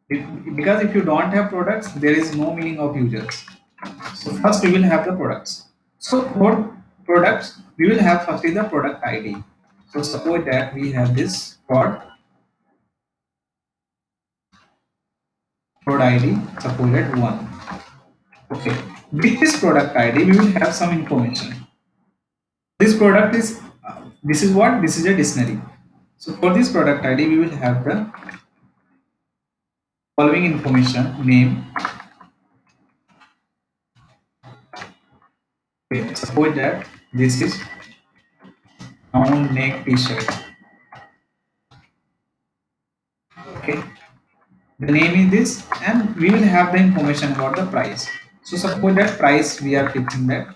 Because if you don't have products there is no meaning of users. So first we will have the products. So for products we will have firstly the product ID. So suppose that we have this prod ID, suppose that one. Okay, with this product ID we will have some information. This product is this is what, this is a dictionary. So for this product ID we will have the following information: name. Okay, suppose that this is round neck t-shirt. Okay, the name is this, and we will have the information about the price. So suppose that price we are fixing that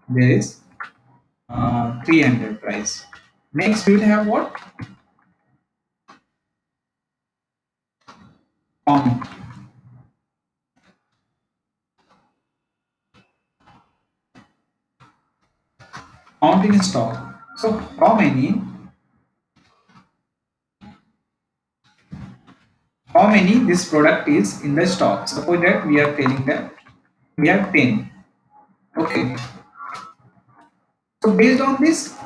there is 300 price. Next we will have what, count, count in stock. So how many this product is in the stock. Suppose that we are telling that we have 10. Okay, so based on this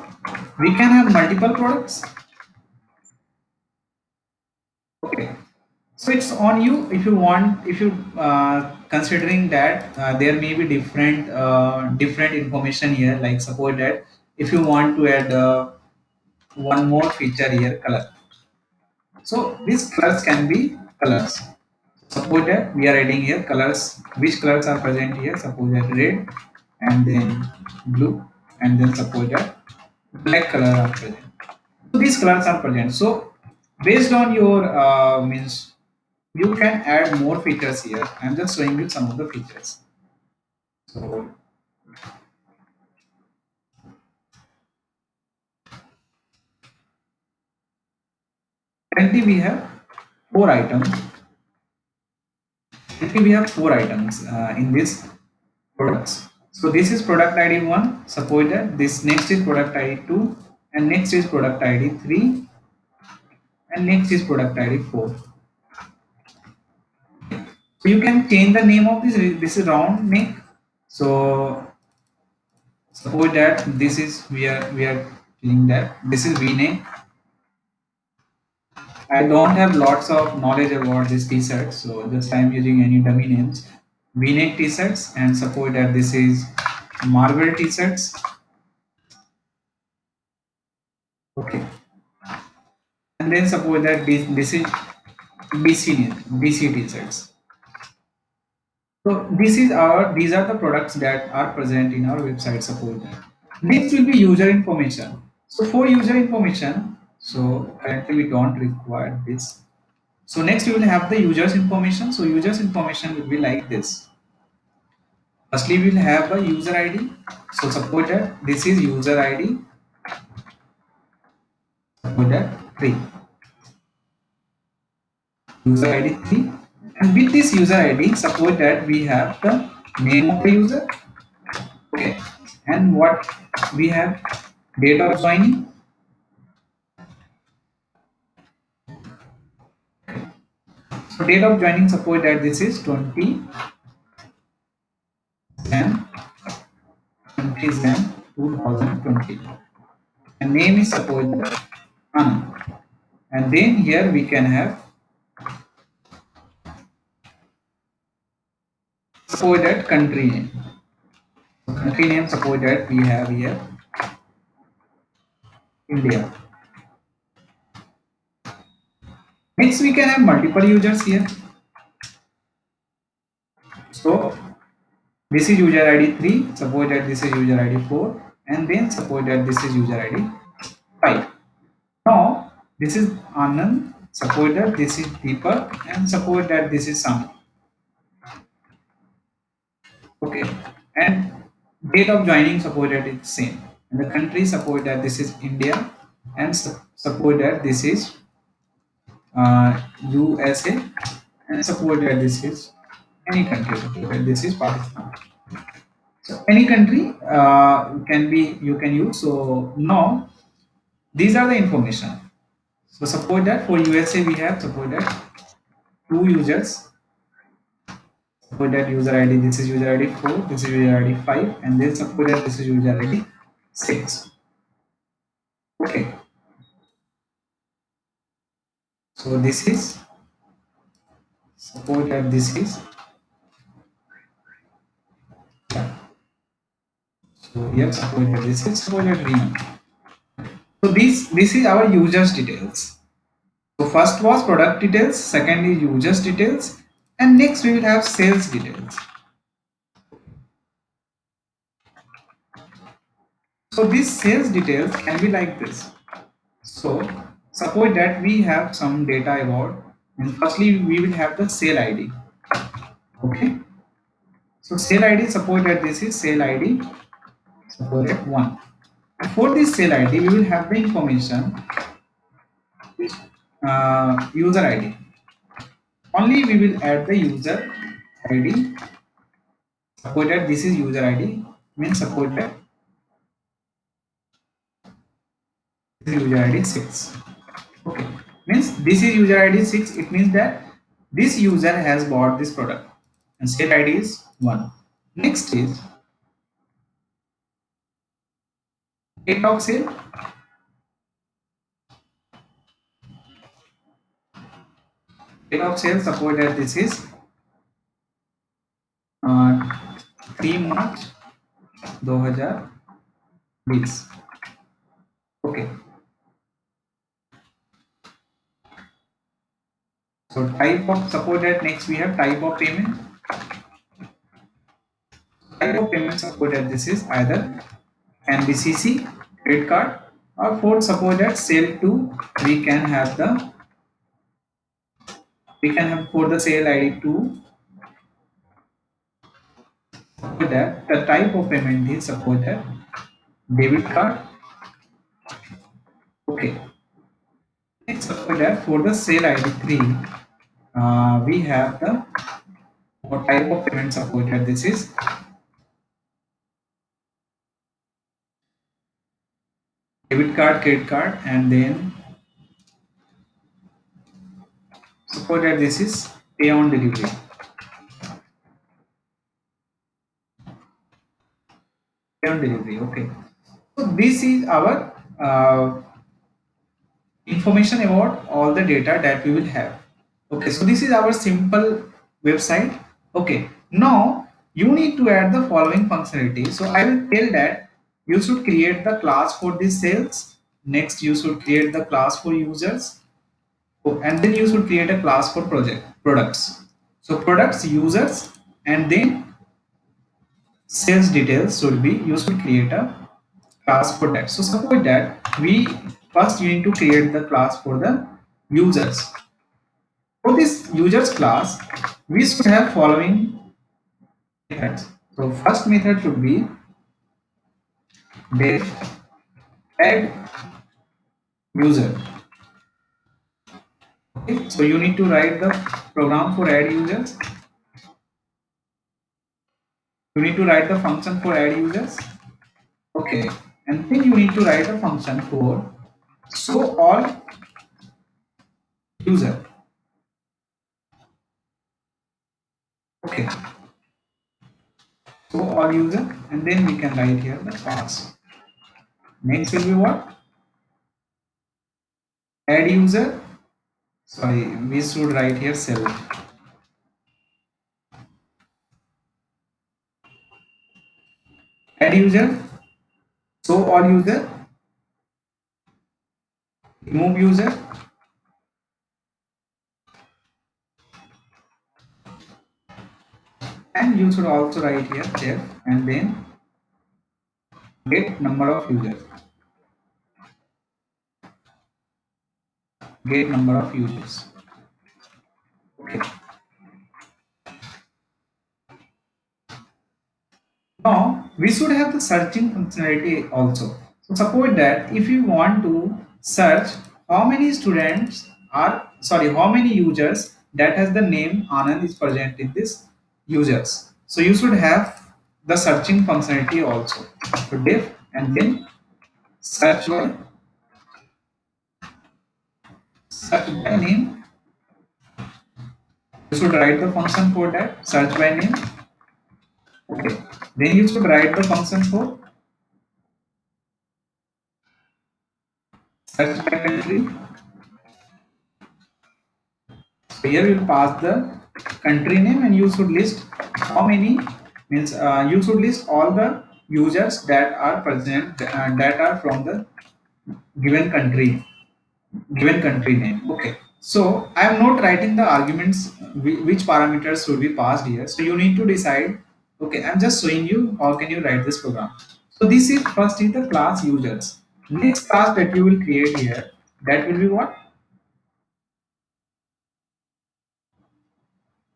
we can have multiple products. Okay, so it's on you if you want, if you considering that there may be different information here, like suppose that if you want to add one more feature here, color. So these colors can be colors. Suppose that we are adding here colors. Which colors are present here? Suppose that red, and then blue, and then suppose that black color are present. So these colors are present. So based on your means you can add more features here. I'm just showing you some of the features. So currently we have four items. Currently we have four items in this products. So this is product ID 1. Suppose that this next is product ID 2, and next is product ID 3, and next is product ID 4. So you can change the name of this. This is round neck. So suppose that this is we are doing that. This is V neck. I don't have lots of knowledge about this t-shirt, so just I'm using any dummy names. V-neck t-shirts, and suppose that this is Marvel t-shirts. Okay, and then suppose that this is BC t-shirts. So these are the products that are present in our website. Suppose that. Next will be user information. So for user information, so currently we don't require this. So next we will have the users information. So users information will be like this. Firstly, we will have a user ID. So suppose that this is user ID. Suppose that 3. User ID 3. And with this user ID, suppose that we have the name of the user. Okay. And what we have, date of joining. So date of joining, suppose that this is 20 Jan 20 Jan 2020. And name is suppose that Anand. And then here we can have suppose that country name. So country name, suppose that we have here India. Next, we can have multiple users here. So this is user ID 3, suppose that this is user ID 4, and then suppose that this is user ID 5. Now this is Anand, suppose that this is Deepak, and suppose that this is Sam. Okay, and date of joining suppose that it's same. And the country suppose that this is India, and suppose that this is USA, and suppose that this is any country. Suppose that this is Pakistan. So any country can be you can use. So now these are the information. So suppose that for USA we have suppose that two users. Suppose that user ID, this is user ID 4, this is user ID 5, and then suppose that this is user ID 6. Okay, so this is suppose that this is, yeah. So here suppose that this is suppose that Reem. So this is our users details. So first was product details, second is users details, and next we will have sales details. So these sales details can be like this. So suppose that we have some data about, and firstly we will have the sale ID. Okay. So sale ID, suppose that this is sale ID, suppose that 1. And for this sale ID, we will have the information user ID. Only we will add the user ID. Suppose that this is user ID, means suppose that this is user ID 6. Okay, means this is user ID 6. It means that this user has bought this product, and sale ID is 1. Next is date of sale. Date of sale, suppose that this is 3 March 2020. Okay, so type of, suppose that next we have type of payment. Type of payment, suppose that this is either NBCC, credit card, or for suppose that sale to, we can have the, we can have for the sale ID 2. Suppose that the type of payment is suppose that debit card. Okay, next suppose that for the sale ID 3, we have the what type of payment, suppose that this is debit card, credit card, and then suppose that this is pay on delivery. Pay on delivery. Okay. So this is our information about all the data that we will have. Okay. So this is our simple website. Okay. Now you need to add the following functionality. So I will tell that you should create the class for these sales. Next, you should create the class for users. Oh, and then you should create a class for project products. So products, users, and then sales details should be, you should create a class for that. So suppose that we first you need to create the class for the users. For this users class, we should have following methods. So first method should be def add user. Okay, so you need to write the program for add users. You need to write the function for add users. Okay, and then you need to write a function for show all user. Okay, show all user, and then we can write here the class. Next will be what? Add user. Sorry, we should write here self. Add user, show all user, remove user, And you should also write here def and then get number of users. Get number of users. Okay. Now we should have the searching functionality also. So suppose that if you want to search how many students are how many users that has the name Anand is present in this users. So you should have the searching functionality also. So diff and then search by name. You should write the function for that search by name. Okay. Then you should write the function for search by country. So here you will pass the country name and you should list how many means you should list all the users that are present that are from the given country name. Okay. So I am not writing the arguments which parameters should be passed here. So you need to decide. Okay, I'm just showing you how can you write this program. So this is first is the class users. Next class that you will create here, that will be what?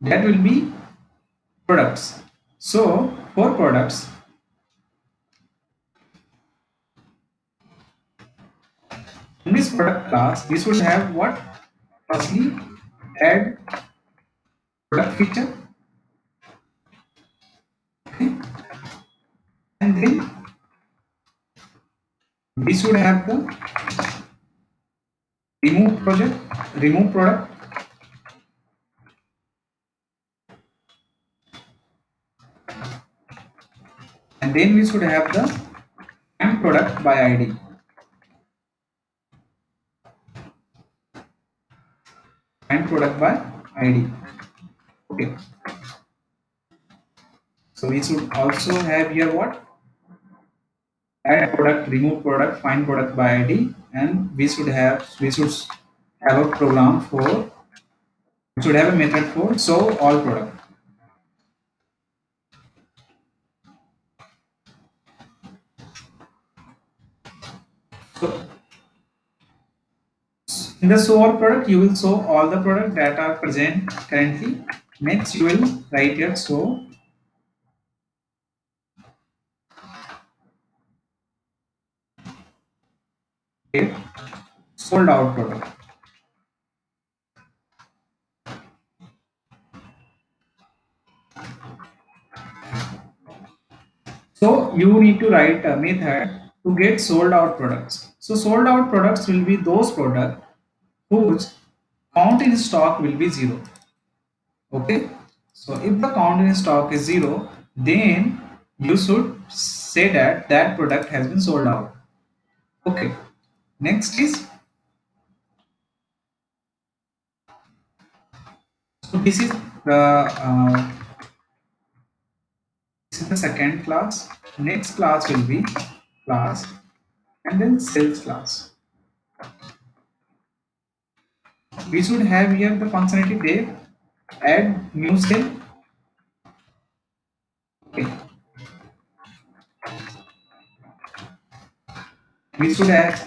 That will be products. So for products, in this product class, we should have what? Firstly, add product feature, okay, and then we should have the remove product, and then we should have the find product by ID. Find product by ID. Okay. So we should also have here what? Add product, remove product, find product by ID, and we should have a program for we should have a method for show all product. So in the show all product, you will show all the product that are present currently. Next, you will write here show get sold out product. So you need to write a method to get sold out products. So sold out products will be those products whose count in stock will be zero. Okay. So if the count in stock is zero, then you should say that that product has been sold out. Okay. Next is so uh, this is the second class. Next class will be class and then sales class. We should have here the functionality def add new cell. Okay. We should have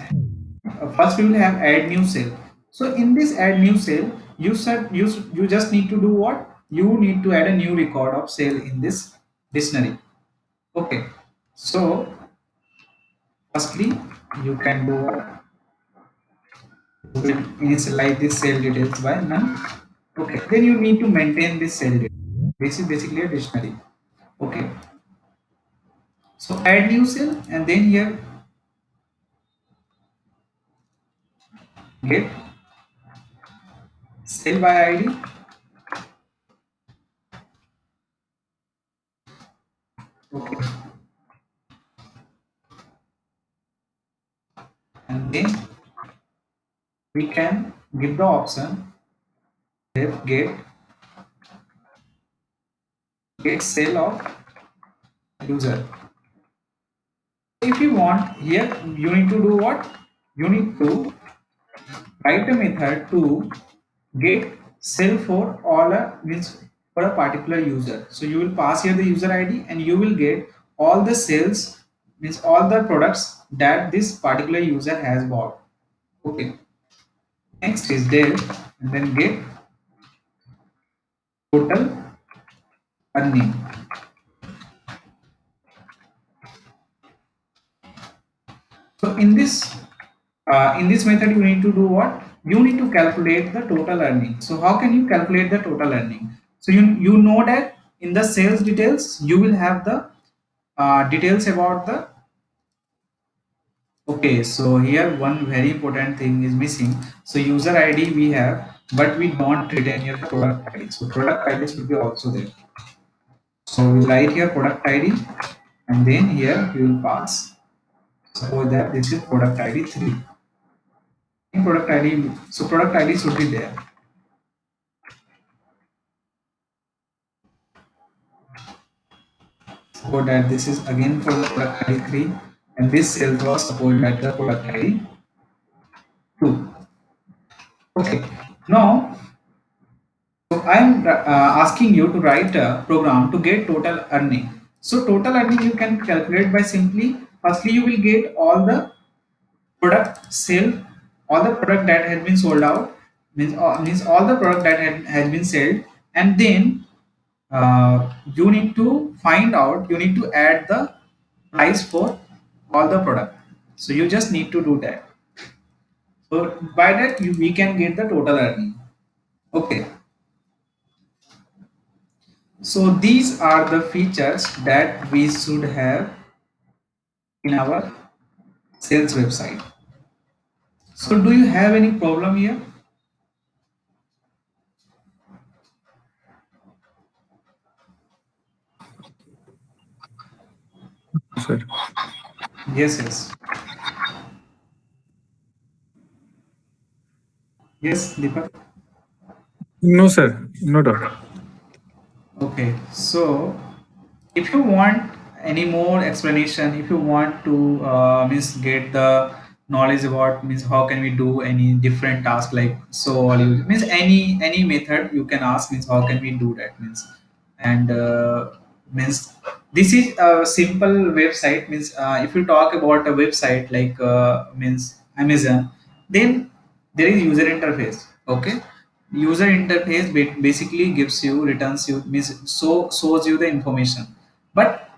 first we will have add new cell. So in this add new cell, you just need to do what? You need to add a new record of cell in this dictionary. Okay. So firstly, you can do what? You will initialize this cell details by none. Okay. Then you need to maintain this cell data. This is basically a dictionary. Okay. So add new cell and then here get cell by ID. Okay. And then we can give the option if get cell of user. If you want here, you need to do what? You need to write a method to get cell for all means for a particular user. So you will pass here the user ID and you will get all the sales, means all the products that this particular user has bought. Okay. Next is del and then get total earning. So in this method you need to do what? You need to calculate the total earning. So how can you calculate the total earning? So you know that in the sales details you will have the details about the. Okay, so here one very important thing is missing. So user ID we have, but we don't retain here product ID. So product ID should be also there. So we write here product ID and then here we will pass. Suppose that this is product ID 3. In product ID, so product ID should be there. Suppose that this is again for the product ID 3 and this sales was suppose that the product ID 2. Okay, now so I am asking you to write a program to get total earning. So total earning you can calculate by simply firstly you will get all the product sale, all the product that has been sold out, means all the product that has been sold, and then you need to find out, you need to add the price for all the product. So you just need to do that. So by that we can get the total earning. Okay. So these are the features that we should have in our sales website. So do you have any problem here? Sir. Yes, yes. Yes, Deepak. No sir, no doubt. Okay. So if you want any more explanation, if you want to means get the knowledge about means how can we do any different task, like so all you means any method you can ask, means how can we do that, means and means this is a simple website, means if you talk about a website like means Amazon, then there is user interface. Okay, user interface basically gives you, returns you, means so shows you the information, but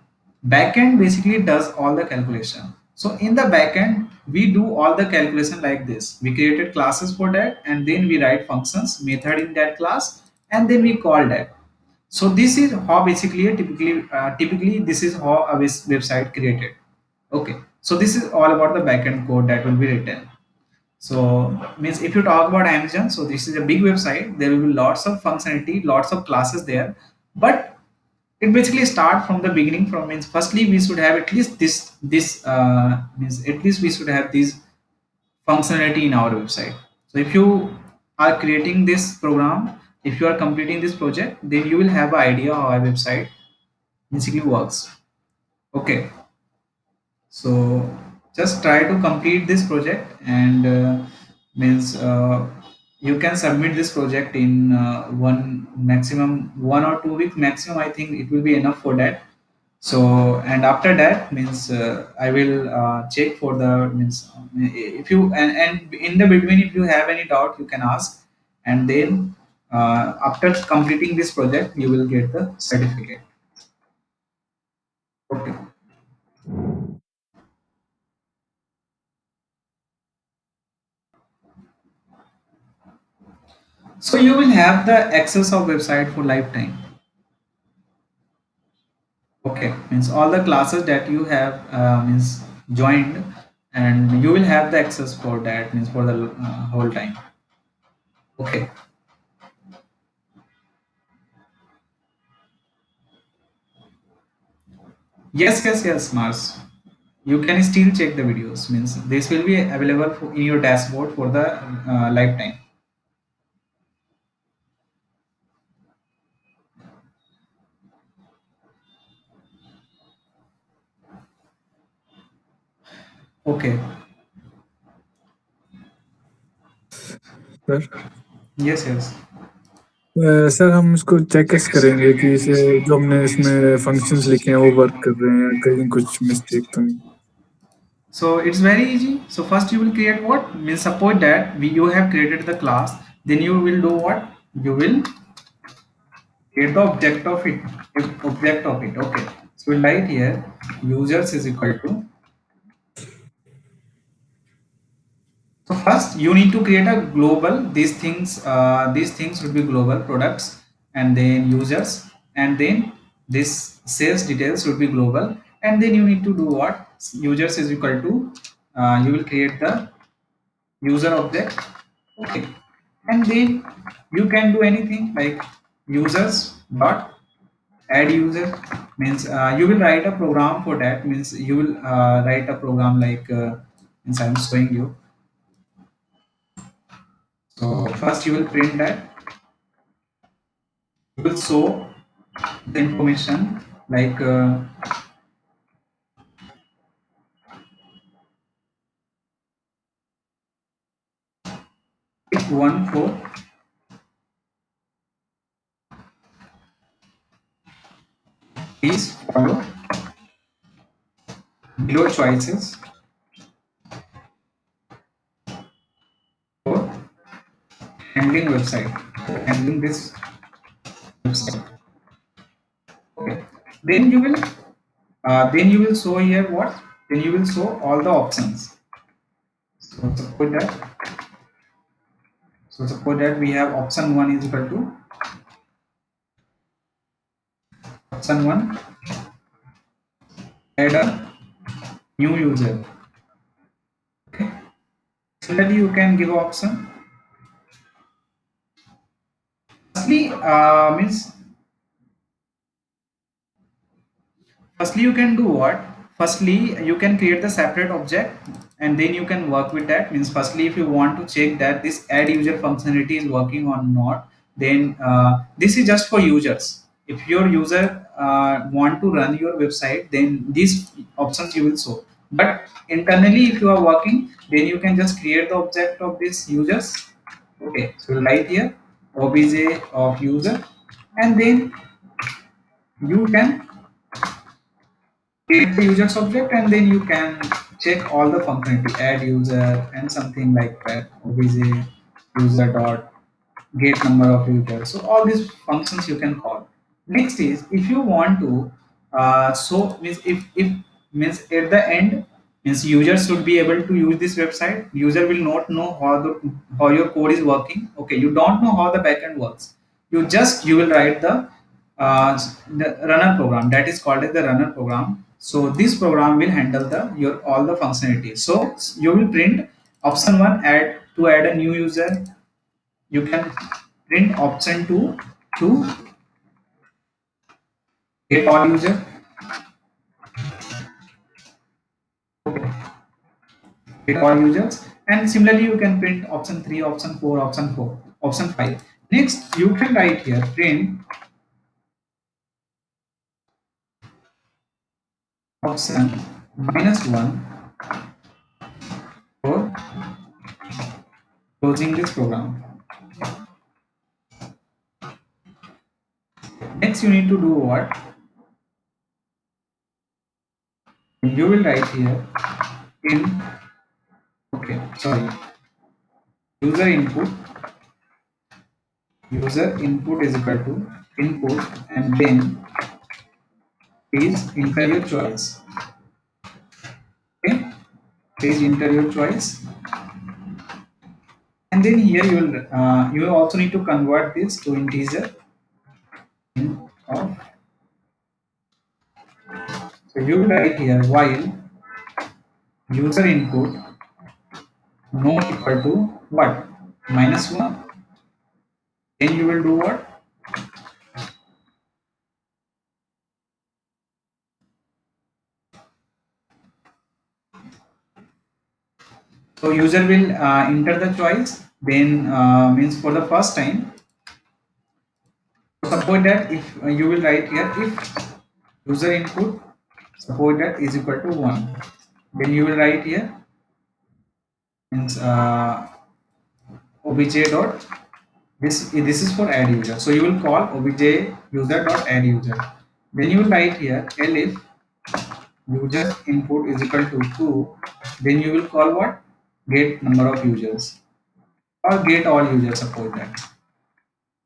backend basically does all the calculation. So in the backend we do all the calculation like this: we created classes for that and then we write functions method in that class and then we call that. So this is how basically typically this is how a website created. Okay, so this is all about the backend code that will be written. So means if you talk about Amazon, so this is a big website. There will be lots of functionality, lots of classes there. But it basically start from the beginning. From means firstly we should have at least this means at least we should have this functionality in our website. So if you are creating this program, if you are completing this project, then you will have an idea how a website basically works. Okay. So just try to complete this project and means you can submit this project in one maximum 1 or 2 weeks maximum. I think it will be enough for that. So and after that means I will check for the means if you and in the between if you have any doubt you can ask, and then after completing this project you will get the certificate. Okay. So you will have the access of website for lifetime. Okay, means all the classes that you have means joined, and you will have the access for that, means for the whole time. Okay. Yes, yes, yes, Mars. You can still check the videos. Means this will be available in your dashboard for the lifetime. Okay. Sir. Yes, yes. Sir हम इसको check कैसे करेंगे कि इसे जो हमने इसमें functions लिखे हैं वो वर्क कर रहे हैं, कहीं कुछ मिस्टेक तो नहीं? So it's very easy. So first you will create what means suppose that you have created the class, then you will do what, you will create the object of it, object of it. Okay, so we'll write here users is equal to. So first you need to create a global, these things should be global products, and then users, and then this sales details should be global, and then you need to do what, users is equal to, you will create the user object. Okay, and then you can do anything like users dot add user, means you will write a program for that, means you will write a program like means I'm showing you. So first you will print that, you will show the information like pick one for, please follow below choices for handling website, handling this website. Okay, then you will show here what, then you will show all the options. So suppose that we have option 1 is equal to, option 1 add a new user. Okay, similarly you can give option, firstly means firstly you can do what, firstly you can create the separate object, and then you can work with that, means firstly if you want to check that this add user functionality is working or not, then this is just for users. If your user want to run your website, then these options you will show, but internally if you are working, then you can just create the object of these users. Okay, so right here obj of user, and then you can create the users object, and then you can check all the functionality, add user and something like that, obj user dot get number of users. So all these functions you can call. Next is if you want to so means if means at the end, means user should be able to use this website, user will not know how your code is working. Okay, you don't know how the backend works, you will write uh, the runner program, that is called as the runner program. So this program will handle the your all the functionality. So you will print option 1 add to add a new user, you can print option 2 to get all user, get all users, and similarly you can print option 3, option 4, option 4, option 5. Next you can write here print option -1 for closing this program. Next you need to do what, you will write here in, okay sorry, user input, user input is equal to input, and then please enter your choice. Okay, please enter your choice, and then here you will also need to convert this to integer of, so you will write here while user input not equal to what, -1, then you will do what, so user will enter the choice, then means for the first time, suppose that if you will write here if user input suppose that is equal to 1, then you will write here means obj dot This is for add user. So you will call obj user dot add user. Then you will write here elif user input is equal to 2. Then you will call what? Get number of users or get all users, suppose that.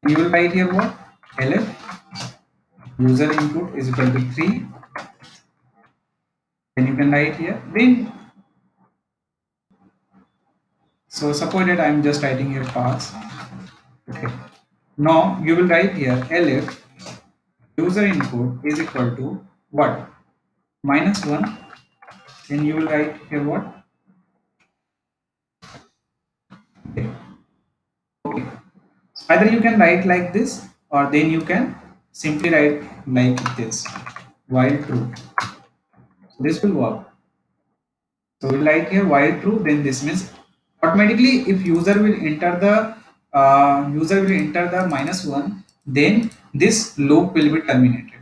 You will write here what? Elif user input is equal to 3. Then you can write here. Then so suppose that I am just writing here pass. Okay. Now you will write here elif user input is equal to what? -1. Then you will write here what? Okay. Okay. Either you can write like this or then you can simply write like this while true. This will work. So we write here while true, then this means automatically if user will enter the -1, then this loop will be terminated.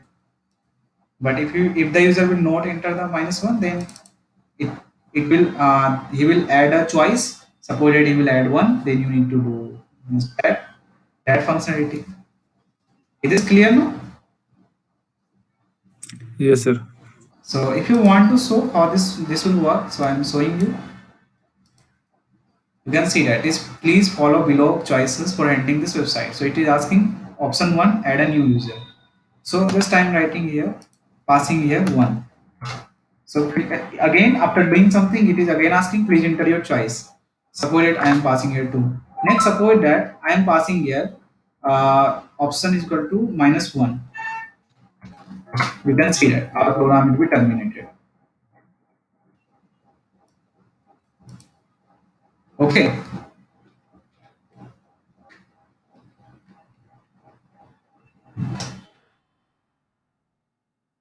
But if the user will not enter the -1, then it it will he will add a choice. Suppose that he will add 1, then you need to do means that functionality. It is clear now. Yes, sir. So if you want to show how this will work, so I am showing you. You can see that is please follow below choices for entering this website. So it is asking option 1, add a new user. So just I am writing here, passing here 1. So again after doing something, it is again asking please enter your choice. Suppose that I am passing here 2. Next suppose that I am passing here option is equal to -1. You can see that our program will be terminated. Okay.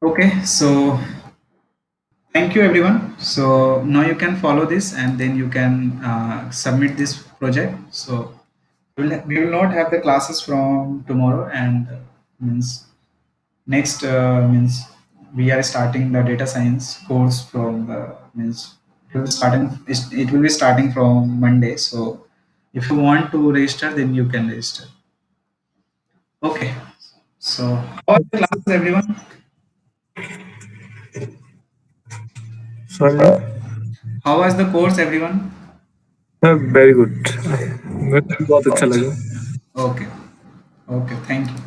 Okay. So thank you everyone. So now you can follow this and then you can submit this project. So we will not have the classes from tomorrow and means next means we are starting the data science course from the means it will be starting from Monday. So if you want to register, then you can register. Okay. So how are the Okay, sir. classes, everyone? Sorry. How was the course, everyone? Very good मेरे को भी बहुत अच्छा लगा. Okay. Okay. Thank you.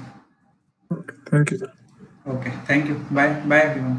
Thank you. Okay. Thank you. Bye. Bye, everyone.